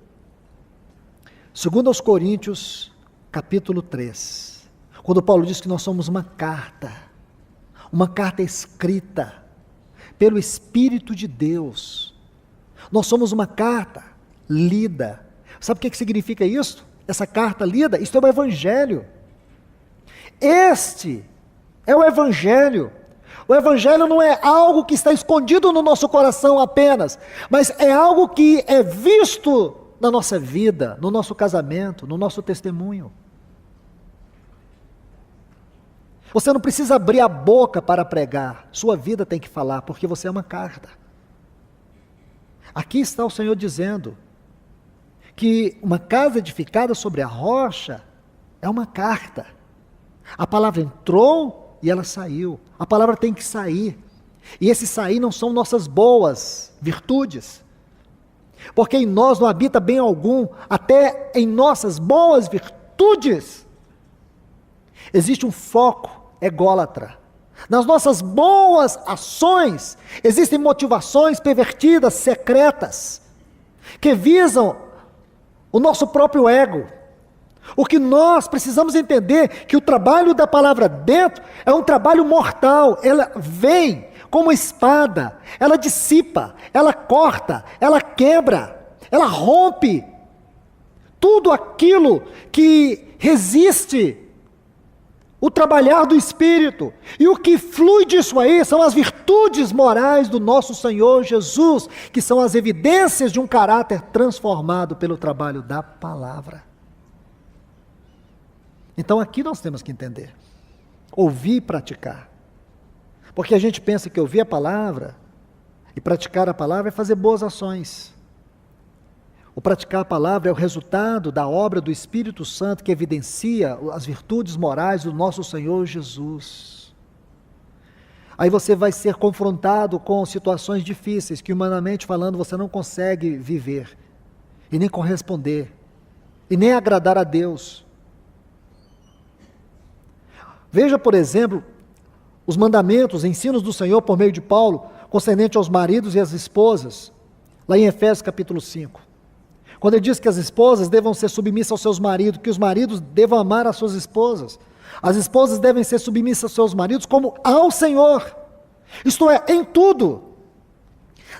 segundo aos Coríntios, capítulo 3, quando Paulo diz que nós somos uma carta escrita pelo Espírito de Deus. Nós somos uma carta lida. Sabe o que significa isso? Essa carta lida, isto é o Evangelho. Este é o Evangelho. O Evangelho não é algo que está escondido no nosso coração apenas, mas é algo que é visto na nossa vida, no nosso casamento, no nosso testemunho. Você não precisa abrir a boca para pregar, sua vida tem que falar, porque você é uma carta. Aqui está o Senhor dizendo que uma casa edificada sobre a rocha é uma carta. A palavra entrou e ela saiu. A palavra tem que sair. E esse sair não são nossas boas virtudes. Porque em nós não habita bem algum, até em nossas boas virtudes. Existe um foco ególatra. Nas nossas boas ações, existem motivações pervertidas, secretas, que visam o nosso próprio ego. O que nós precisamos entender que o trabalho da palavra dentro é um trabalho mortal. Ela vem como uma espada, ela dissipa, ela corta, ela quebra, ela rompe tudo aquilo que resiste o trabalhar do Espírito. E o que flui disso aí são as virtudes morais do nosso Senhor Jesus, que são as evidências de um caráter transformado pelo trabalho da palavra. Então aqui nós temos que entender, ouvir e praticar. Porque a gente pensa que ouvir a palavra e praticar a palavra é fazer boas ações. O praticar a palavra é o resultado da obra do Espírito Santo que evidencia as virtudes morais do nosso Senhor Jesus. Aí você vai ser confrontado com situações difíceis que, humanamente falando, você não consegue viver e nem corresponder e nem agradar a Deus. Veja, por exemplo, os mandamentos, ensinos do Senhor por meio de Paulo, concernente aos maridos e às esposas, lá em Efésios capítulo 5. Quando ele diz que as esposas devam ser submissas aos seus maridos, que os maridos devam amar as suas esposas, as esposas devem ser submissas aos seus maridos como ao Senhor, isto é, em tudo.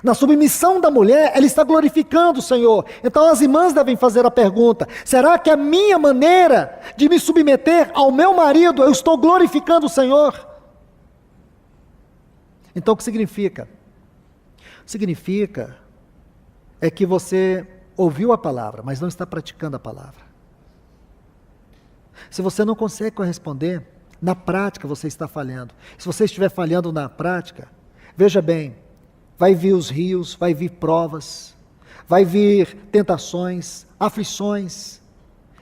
Na submissão da mulher, ela está glorificando o Senhor. Então as irmãs devem fazer a pergunta: será que a minha maneira de me submeter ao meu marido, eu estou glorificando o Senhor? Então o que significa? Significa é que você ouviu a palavra, mas não está praticando a palavra. Se você não consegue corresponder, na prática você está falhando. Se você estiver falhando na prática, veja bem, vai vir os rios, vai vir provas, vai vir tentações, aflições,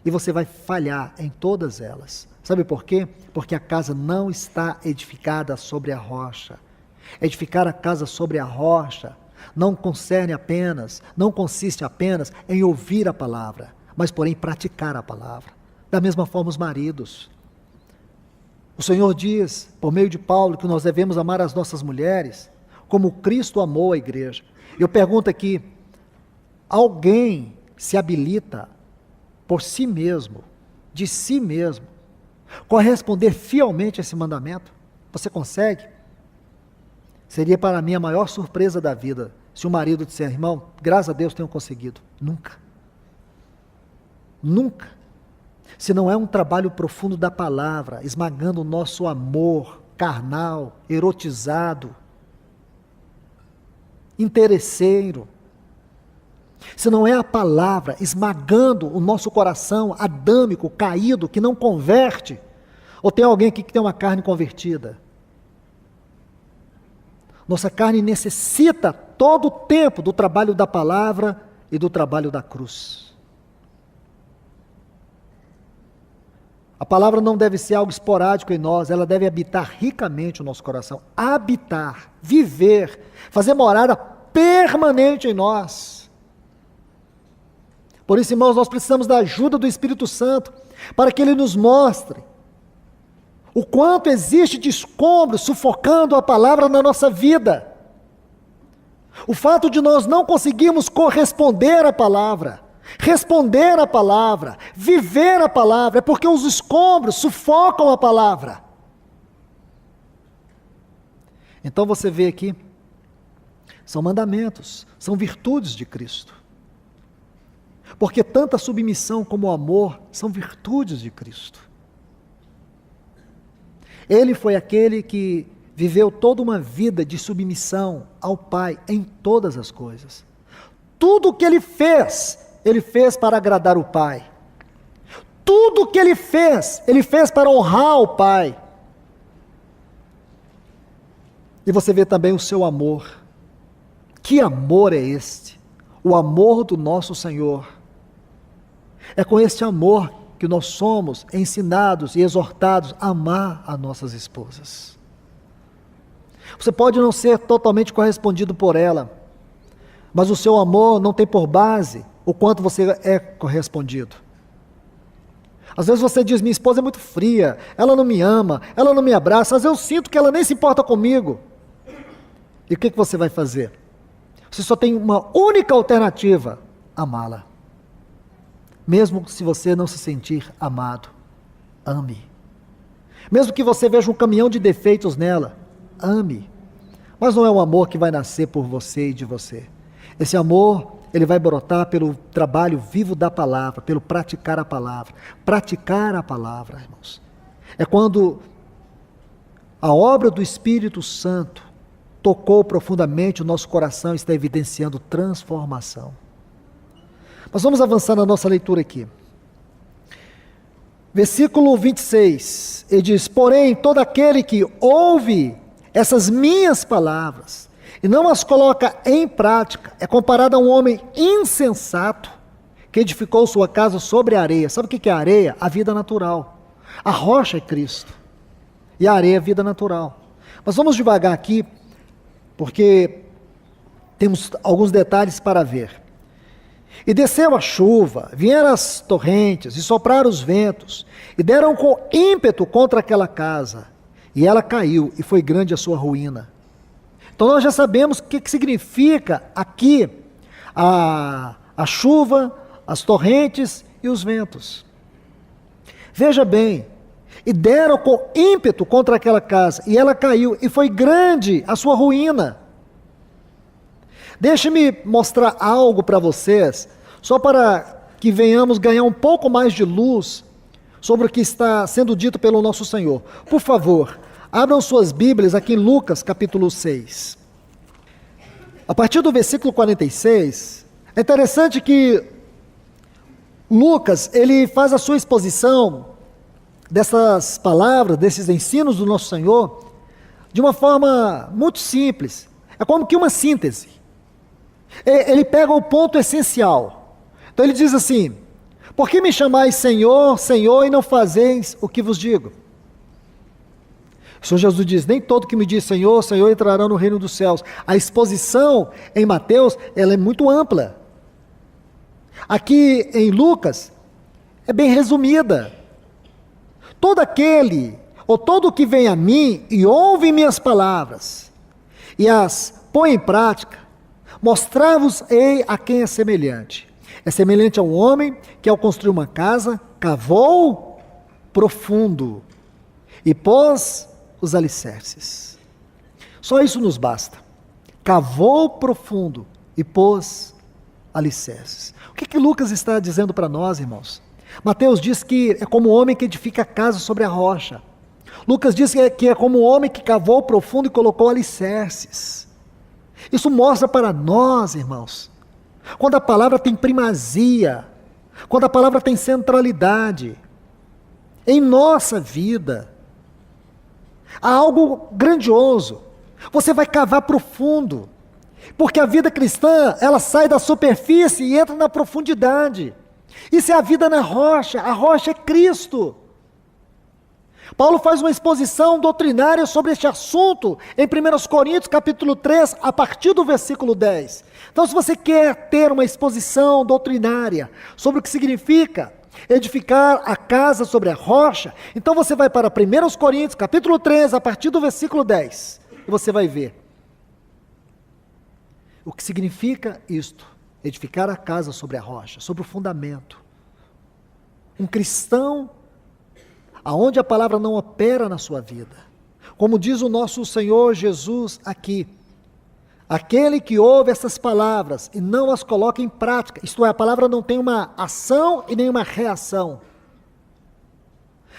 e você vai falhar em todas elas. Sabe por quê? Porque a casa não está edificada sobre a rocha. Edificar a casa sobre a rocha não consiste apenas em ouvir a palavra, mas porém praticar a palavra. Da mesma forma os maridos. O Senhor diz, por meio de Paulo, que nós devemos amar as nossas mulheres como Cristo amou a igreja. Eu pergunto aqui, alguém se habilita por si mesmo, de si mesmo, corresponder fielmente a esse mandamento? Você consegue? Seria para mim a maior surpresa da vida, se o marido disser: irmão, graças a Deus tenho conseguido. Nunca. Nunca. Se não é um trabalho profundo da palavra, esmagando o nosso amor carnal, erotizado, interesseiro. Se não é a palavra esmagando o nosso coração adâmico, caído, que não converte. Ou tem alguém aqui que tem uma carne convertida? Nossa carne necessita todo o tempo do trabalho da palavra e do trabalho da cruz. A palavra não deve ser algo esporádico em nós, ela deve habitar ricamente o nosso coração. Habitar, viver, fazer morada permanente em nós. Por isso, irmãos, nós precisamos da ajuda do Espírito Santo, para que Ele nos mostre o quanto existe de escombros sufocando a palavra na nossa vida. O fato de nós não conseguirmos corresponder à palavra, responder à palavra, viver a palavra, é porque os escombros sufocam a palavra. Então você vê aqui, são mandamentos, são virtudes de Cristo. Porque tanta submissão como o amor são virtudes de Cristo. Ele foi aquele que viveu toda uma vida de submissão ao Pai em todas as coisas. Tudo o que ele fez para agradar o Pai. Tudo o que ele fez para honrar o Pai. E você vê também o seu amor. Que amor é este? O amor do nosso Senhor. É com este amor que nós somos ensinados e exortados a amar as nossas esposas. Você pode não ser totalmente correspondido por ela, mas o seu amor não tem por base o quanto você é correspondido. Às vezes você diz: minha esposa é muito fria, ela não me ama, ela não me abraça, às vezes eu sinto que ela nem se importa comigo. E o que você vai fazer? Você só tem uma única alternativa: amá-la. Mesmo se você não se sentir amado, ame. Mesmo que você veja um caminhão de defeitos nela, ame. Mas não é um amor que vai nascer por você e de você. Esse amor, ele vai brotar pelo trabalho vivo da palavra, pelo praticar a palavra. Praticar a palavra, irmãos, é quando a obra do Espírito Santo tocou profundamente o nosso coração e está evidenciando transformação. Mas vamos avançar na nossa leitura aqui. Versículo 26, ele diz: porém, todo aquele que ouve essas minhas palavras e não as coloca em prática, é comparado a um homem insensato que edificou sua casa sobre a areia. Sabe o que é a areia? A vida natural. A rocha é Cristo e a areia é a vida natural. Mas vamos devagar aqui, porque temos alguns detalhes para ver. E desceu a chuva, vieram as torrentes, e sopraram os ventos, e deram com ímpeto contra aquela casa, e ela caiu, e foi grande a sua ruína. Então nós já sabemos o que significa aqui a chuva, as torrentes e os ventos. Veja bem, e deram com ímpeto contra aquela casa, e ela caiu, e foi grande a sua ruína. Deixe-me mostrar algo para vocês, só para que venhamos ganhar um pouco mais de luz sobre o que está sendo dito pelo nosso Senhor. Por favor, abram suas Bíblias aqui em Lucas capítulo 6. A partir do versículo 46, é interessante que Lucas, ele faz a sua exposição dessas palavras, desses ensinos do nosso Senhor, de uma forma muito simples. É como que uma síntese. Ele pega o ponto essencial. Então ele diz assim: por que me chamais Senhor, Senhor, e não fazeis o que vos digo? O Senhor Jesus diz: nem todo que me diz Senhor, Senhor entrará no reino dos céus. A exposição em Mateus, ela é muito ampla. Aqui em Lucas, é bem resumida. Todo aquele, ou todo que vem a mim e ouve minhas palavras, e as põe em prática, mostrar-vos-ei a quem é semelhante. É semelhante a um homem que, ao construir uma casa, cavou profundo e pôs os alicerces. Só isso nos basta. Cavou profundo e pôs alicerces. O que Lucas está dizendo para nós, irmãos? Mateus diz que é como o homem que edifica a casa sobre a rocha. Lucas diz que é como o homem que cavou profundo e colocou alicerces. Isso mostra para nós, irmãos, quando a palavra tem primazia, quando a palavra tem centralidade em nossa vida, há algo grandioso. Você vai cavar profundo, porque a vida cristã, ela sai da superfície e entra na profundidade. Isso é a vida na rocha, a rocha é Cristo. Paulo faz uma exposição doutrinária sobre este assunto em 1 Coríntios capítulo 3, a partir do versículo 10. Então, se você quer ter uma exposição doutrinária sobre o que significa edificar a casa sobre a rocha, então você vai para 1 Coríntios capítulo 3, a partir do versículo 10, e você vai ver o que significa isto, edificar a casa sobre a rocha, sobre o fundamento. Um cristão aonde a palavra não opera na sua vida. Como diz o nosso Senhor Jesus aqui: aquele que ouve essas palavras e não as coloca em prática, isto é, a palavra não tem uma ação e nem uma reação.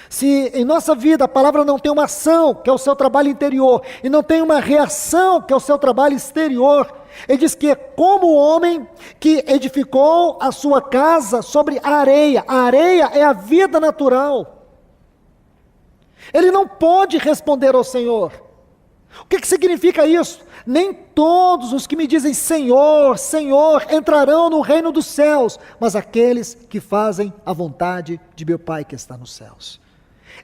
Se em nossa vida a palavra não tem uma ação, que é o seu trabalho interior, e não tem uma reação, que é o seu trabalho exterior, ele diz que é como o homem que edificou a sua casa sobre a areia. A areia é a vida natural. Ele não pode responder ao Senhor. O que significa isso? Nem todos os que me dizem Senhor, Senhor, entrarão no reino dos céus, mas aqueles que fazem a vontade de meu Pai que está nos céus.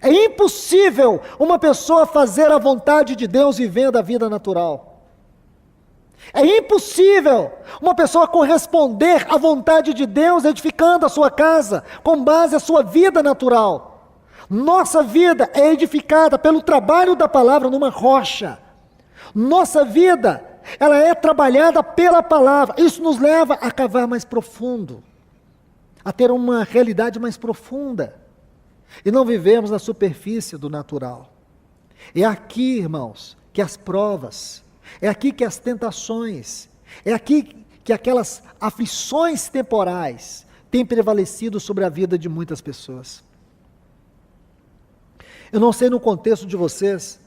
É impossível uma pessoa fazer a vontade de Deus vivendo a vida natural. É impossível uma pessoa corresponder à vontade de Deus edificando a sua casa com base na sua vida natural. Nossa vida é edificada pelo trabalho da palavra numa rocha. Nossa vida, ela é trabalhada pela palavra. Isso nos leva a cavar mais profundo, a ter uma realidade mais profunda e não vivermos na superfície do natural. É aqui, irmãos, que as provas, é aqui que as tentações, é aqui que aquelas aflições temporais têm prevalecido sobre a vida de muitas pessoas. Eu não sei no contexto de vocês,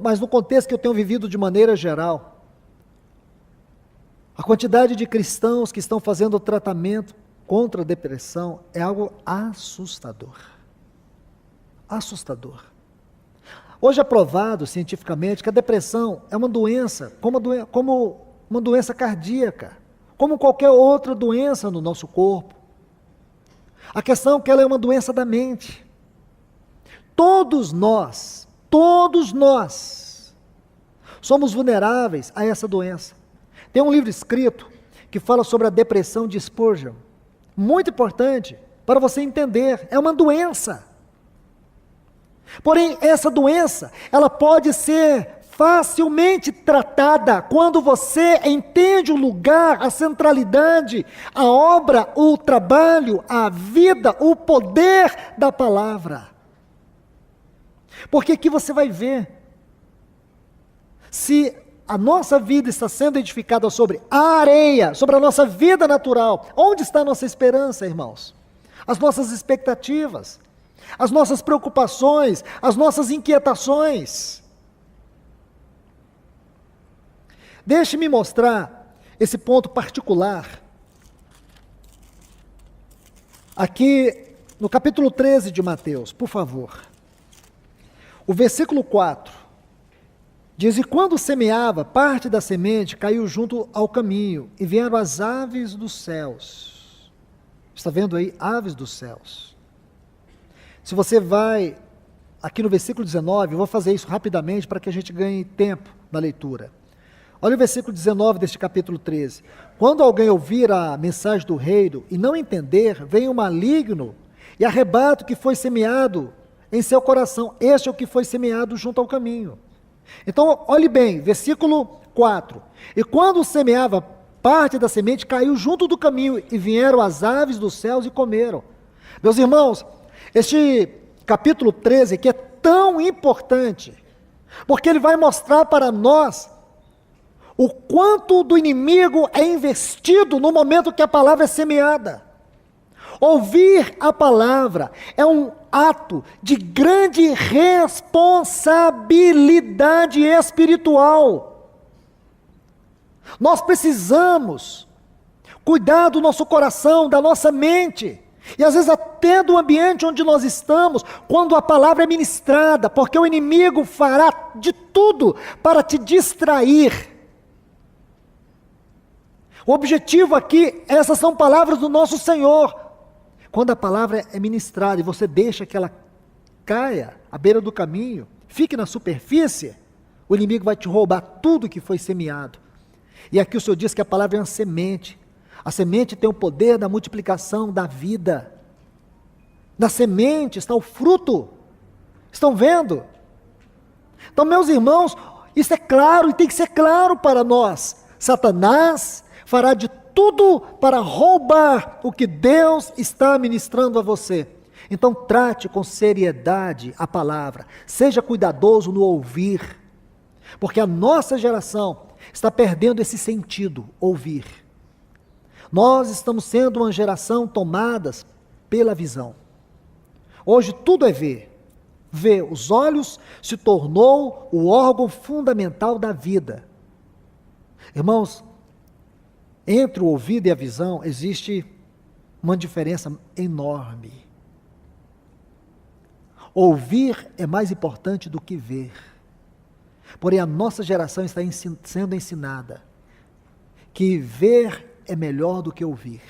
mas no contexto que eu tenho vivido de maneira geral, a quantidade de cristãos que estão fazendo tratamento contra a depressão é algo assustador. Assustador. Hoje é provado cientificamente que a depressão é uma doença, como uma doença cardíaca, como qualquer outra doença no nosso corpo. A questão é que ela é uma doença da mente. Todos nós somos vulneráveis a essa doença. Tem um livro escrito que fala sobre a depressão de Spurgeon. Muito importante para você entender, é uma doença. Porém, essa doença, ela pode ser facilmente tratada quando você entende o lugar, a centralidade, a obra, o trabalho, a vida, o poder da palavra. Porque aqui você vai ver se a nossa vida está sendo edificada sobre a areia, sobre a nossa vida natural. Onde está a nossa esperança, irmãos? As nossas expectativas, as nossas preocupações, as nossas inquietações. Deixe-me mostrar esse ponto particular aqui no capítulo 13 de Mateus, por favor. O versículo 4 diz: e quando semeava, parte da semente caiu junto ao caminho, e vieram as aves dos céus. Está vendo aí? Aves dos céus. Se você vai aqui no versículo 19, eu vou fazer isso rapidamente para que a gente ganhe tempo na leitura. Olha o versículo 19 deste capítulo 13. Quando alguém ouvir a mensagem do reino e não entender, vem o maligno e arrebata o que foi semeado em seu coração. Este é o que foi semeado junto ao caminho. Então, olhe bem, versículo 4. E quando semeava, parte da semente caiu junto do caminho, e vieram as aves dos céus e comeram. Meus irmãos, este capítulo 13 aqui é tão importante, porque ele vai mostrar para nós o quanto do inimigo é investido no momento que a palavra é semeada. Ouvir a palavra é um ato de grande responsabilidade espiritual. Nós precisamos cuidar do nosso coração, da nossa mente, e às vezes até do ambiente onde nós estamos, quando a palavra é ministrada, porque o inimigo fará de tudo para te distrair. O objetivo aqui, essas são palavras do nosso Senhor. Quando a palavra é ministrada e você deixa que ela caia à beira do caminho, fique na superfície, o inimigo vai te roubar tudo que foi semeado. E aqui o Senhor diz que a palavra é uma semente. A semente tem o poder da multiplicação da vida. Na semente está o fruto. Estão vendo? Então, meus irmãos, isso é claro e tem que ser claro para nós. Satanás fará de tudo para roubar o que Deus está ministrando a você. Então trate com seriedade a palavra, seja cuidadoso no ouvir, porque a nossa geração está perdendo esse sentido, ouvir. Nós estamos sendo uma geração tomadas pela visão. Hoje tudo é ver. Ver, os olhos se tornou o órgão fundamental da vida. Irmãos, entre o ouvido e a visão existe uma diferença enorme. Ouvir é mais importante do que ver. Porém, a nossa geração está sendo ensinada que ver é melhor do que ouvir.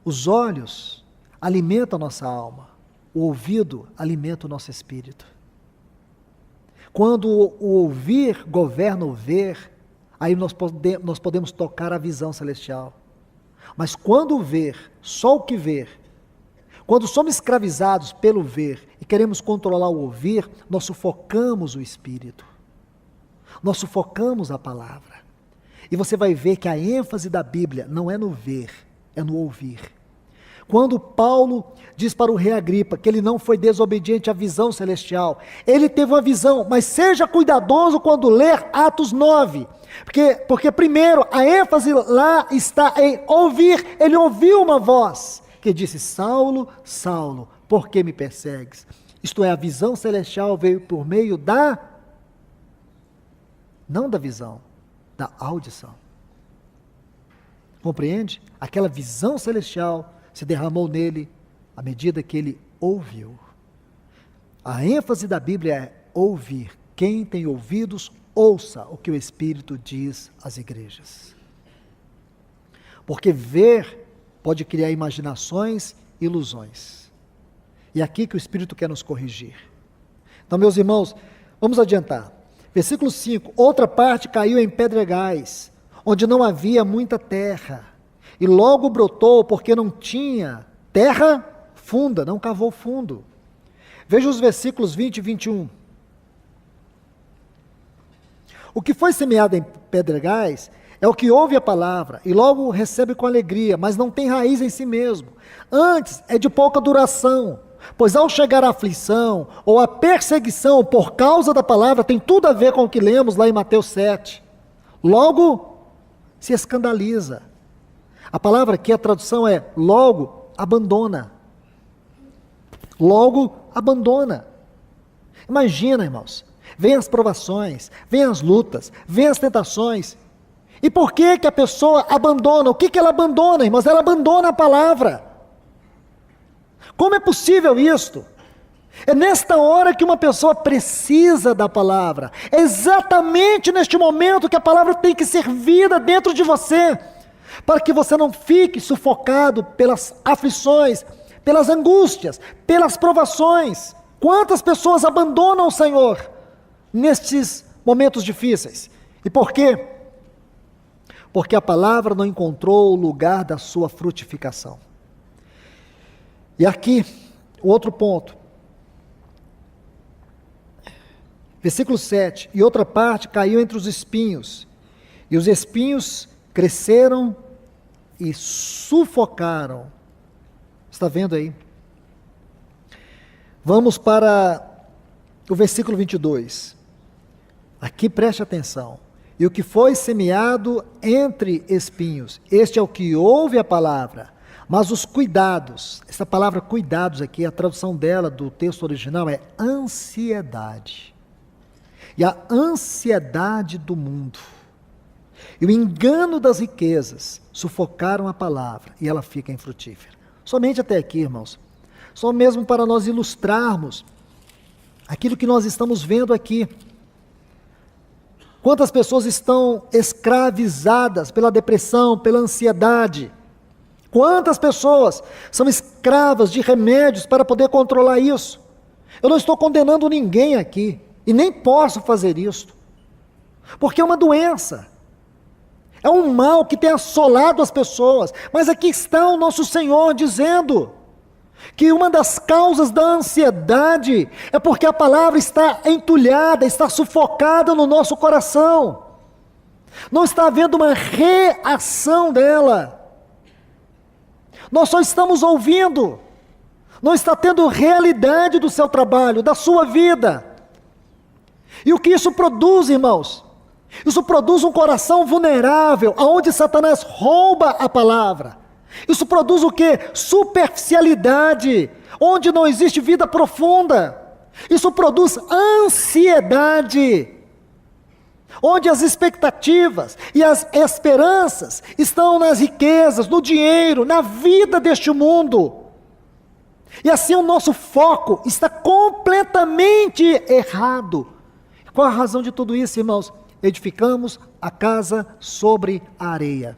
Os olhos alimentam a nossa alma, o ouvido alimenta o nosso espírito. Quando o ouvir governa o ver, aí nós podemos tocar a visão celestial. Mas quando o ver, só o que ver, quando somos escravizados pelo ver e queremos controlar o ouvir, nós sufocamos o espírito. Nós sufocamos a palavra. E você vai ver que a ênfase da Bíblia não é no ver, é no ouvir. Quando Paulo diz para o rei Agripa que ele não foi desobediente à visão celestial, ele teve uma visão, mas seja cuidadoso quando ler Atos 9, porque primeiro, a ênfase lá está em ouvir. Ele ouviu uma voz que disse: Saulo, Saulo, por que me persegues? Isto é, a visão celestial veio por meio não da visão, da audição. Compreende? Aquela visão celestial se derramou nele à medida que ele ouviu. A ênfase da Bíblia é ouvir. Quem tem ouvidos, ouça o que o Espírito diz às igrejas. Porque ver pode criar imaginações, ilusões. E é aqui que o Espírito quer nos corrigir. Então, meus irmãos, vamos adiantar. Versículo 5, outra parte caiu em pedregais, onde não havia muita terra, e logo brotou, porque não tinha terra funda, não cavou fundo. Veja os versículos 20 e 21. O que foi semeado em pedregais é o que ouve a palavra, e logo recebe com alegria, mas não tem raiz em si mesmo. Antes é de pouca duração, pois ao chegar a aflição, ou a perseguição por causa da palavra, tem tudo a ver com o que lemos lá em Mateus 7. Logo se escandaliza. A palavra aqui, a tradução é logo abandona. Logo abandona. Imagina, irmãos, vem as provações, vem as lutas, vem as tentações. E por que que a pessoa abandona? O que que ela abandona, irmãos? Ela abandona a palavra. Como é possível isto? É nesta hora que uma pessoa precisa da palavra. É exatamente neste momento que a palavra tem que ser vida dentro de você, para que você não fique sufocado pelas aflições, pelas angústias, pelas provações. Quantas pessoas abandonam o Senhor nestes momentos difíceis? E por quê? Porque a palavra não encontrou o lugar da sua frutificação. E aqui, o outro ponto. Versículo 7. E outra parte caiu entre os espinhos, e os espinhos cresceram e sufocaram. Está vendo aí? Vamos para o versículo 22. Aqui preste atenção. E o que foi semeado entre espinhos, este é o que ouve a palavra, mas os cuidados, essa palavra cuidados aqui, a tradução dela do texto original é ansiedade. E a ansiedade do mundo e o engano das riquezas sufocaram a palavra e ela fica infrutífera. Somente até aqui, irmãos. Só mesmo para nós ilustrarmos aquilo que nós estamos vendo aqui. Quantas pessoas estão escravizadas pela depressão, pela ansiedade? Quantas pessoas são escravas de remédios para poder controlar isso? Eu não estou condenando ninguém aqui, e nem posso fazer isso, porque é uma doença, é um mal que tem assolado as pessoas, mas aqui está o nosso Senhor dizendo que uma das causas da ansiedade é porque a palavra está entulhada, está sufocada no nosso coração, não está havendo uma reação dela, nós só estamos ouvindo, não está tendo realidade do seu trabalho, da sua vida. E o que isso produz, irmãos? Isso produz um coração vulnerável, aonde Satanás rouba a palavra. Isso produz o quê? Superficialidade, onde não existe vida profunda. Isso produz ansiedade, onde as expectativas e as esperanças estão nas riquezas, no dinheiro, na vida deste mundo. E assim o nosso foco está completamente errado. Qual a razão de tudo isso, irmãos? Edificamos a casa sobre a areia.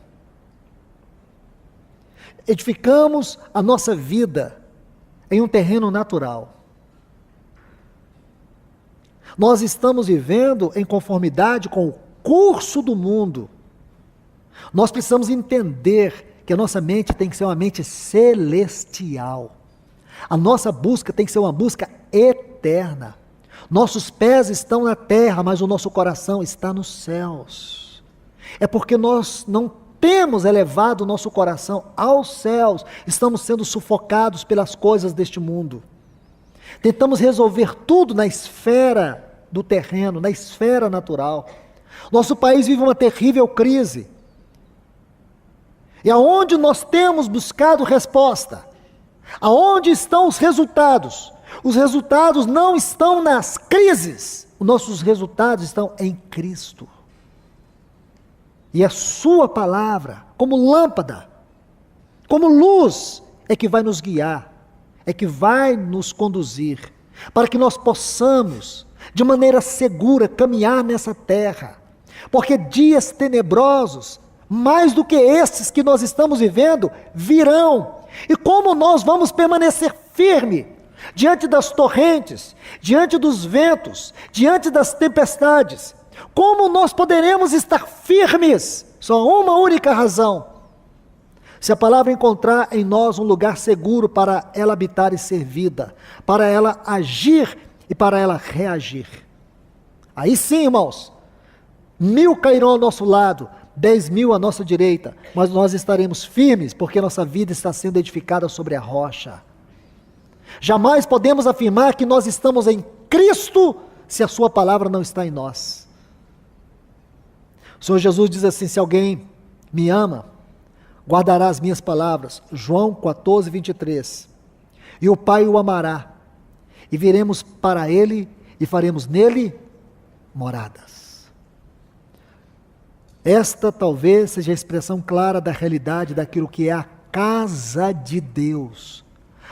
Edificamos a nossa vida em um terreno natural. Nós estamos vivendo em conformidade com o curso do mundo. Nós precisamos entender que a nossa mente tem que ser uma mente celestial. A nossa busca tem que ser uma busca eterna. Nossos pés estão na terra, mas o nosso coração está nos céus. É porque nós não temos elevado o nosso coração aos céus, estamos sendo sufocados pelas coisas deste mundo. Tentamos resolver tudo na esfera do terreno, na esfera natural. Nosso país vive uma terrível crise. E aonde nós temos buscado resposta? Aonde estão os resultados? Os resultados não estão nas crises. Os nossos resultados estão em Cristo. E a sua palavra, como lâmpada, como luz, é que vai nos guiar, é que vai nos conduzir, para que nós possamos, de maneira segura, caminhar nessa terra. Porque dias tenebrosos, mais do que esses que nós estamos vivendo, virão. E como nós vamos permanecer firme diante das torrentes, diante dos ventos, diante das tempestades? Como nós poderemos estar firmes? Só uma única razão: se a palavra encontrar em nós um lugar seguro para ela habitar e ser vida, para ela agir e para ela reagir. Aí sim, irmãos, 1000 cairão ao nosso lado, 10.000 à nossa direita, mas nós estaremos firmes, porque nossa vida está sendo edificada sobre a rocha. Jamais podemos afirmar que nós estamos em Cristo, se a sua palavra não está em nós. O Senhor Jesus diz assim: se alguém me ama, guardará as minhas palavras, João 14, 23, e o Pai o amará, e viremos para ele, e faremos nele moradas. Esta talvez seja a expressão clara da realidade daquilo que é a casa de Deus.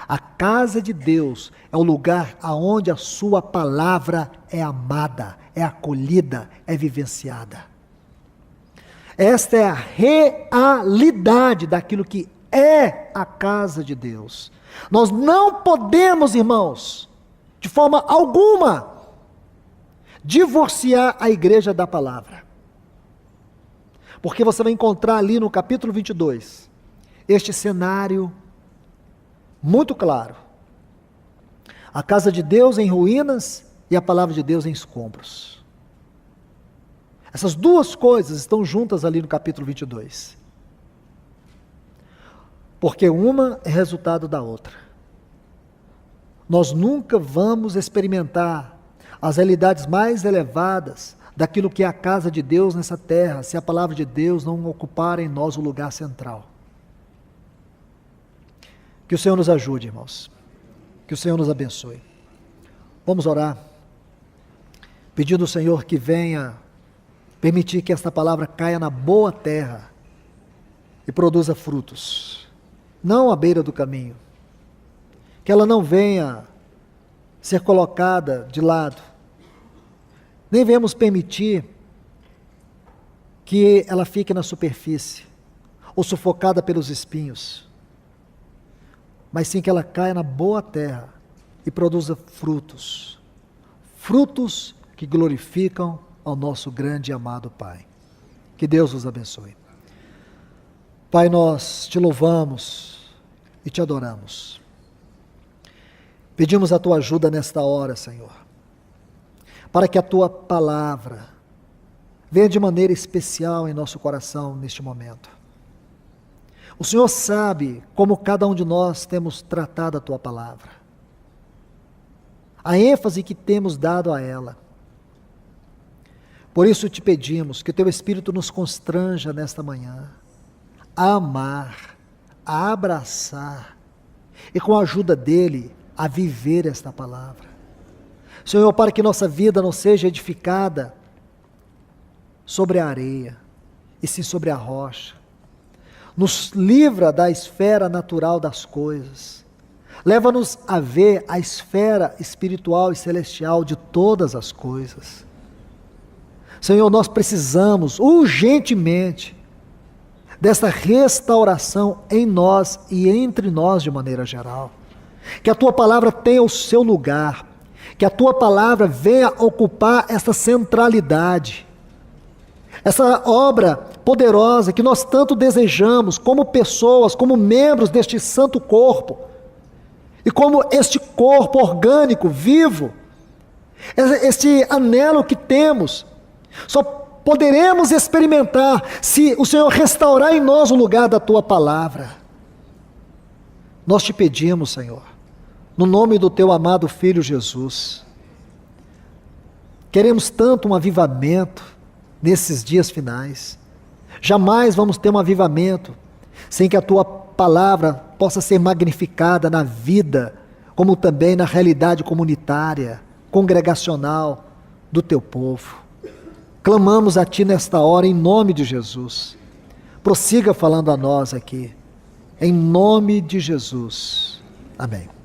A casa de Deus é o lugar aonde a sua palavra é amada, é acolhida, é vivenciada. Esta é a realidade daquilo que é a casa de Deus. Nós não podemos, irmãos, de forma alguma, divorciar a igreja da palavra. Porque você vai encontrar ali no capítulo 22, este cenário muito claro. A casa de Deus em ruínas e a palavra de Deus em escombros. Essas duas coisas estão juntas ali no capítulo 22. Porque uma é resultado da outra. Nós nunca vamos experimentar as realidades mais elevadas daquilo que é a casa de Deus nessa terra, se a palavra de Deus não ocupar em nós o lugar central. Que o Senhor nos ajude, irmãos. Que o Senhor nos abençoe. Vamos orar, pedindo ao Senhor que venha permitir que esta palavra caia na boa terra e produza frutos, não à beira do caminho. Que ela não venha ser colocada de lado, nem venhamos permitir que ela fique na superfície, ou sufocada pelos espinhos, mas sim que ela caia na boa terra e produza frutos, frutos que glorificam ao nosso grande e amado Pai. Que Deus os abençoe. Pai, nós te louvamos e te adoramos. Pedimos a tua ajuda nesta hora, Senhor, para que a tua palavra venha de maneira especial em nosso coração neste momento. O Senhor sabe como cada um de nós temos tratado a tua palavra, a ênfase que temos dado a ela. Por isso te pedimos que o teu Espírito nos constranja nesta manhã a amar, a abraçar e com a ajuda dele a viver esta palavra. Senhor, para que nossa vida não seja edificada sobre a areia, e sim sobre a rocha. Nos livra da esfera natural das coisas. Leva-nos a ver a esfera espiritual e celestial de todas as coisas. Senhor, nós precisamos urgentemente desta restauração em nós e entre nós de maneira geral. Que a tua palavra tenha o seu lugar, que a tua palavra venha ocupar essa centralidade, essa obra poderosa que nós tanto desejamos como pessoas, como membros deste santo corpo, e como este corpo orgânico, vivo, este anelo que temos, só poderemos experimentar se o Senhor restaurar em nós o lugar da Tua palavra. Nós te pedimos, Senhor, no nome do Teu amado Filho Jesus, queremos tanto um avivamento nesses dias finais. Jamais vamos ter um avivamento sem que a Tua palavra possa ser magnificada na vida, como também na realidade comunitária, congregacional do Teu povo. Clamamos a Ti nesta hora em nome de Jesus. Prossiga falando a nós aqui, em nome de Jesus. Amém.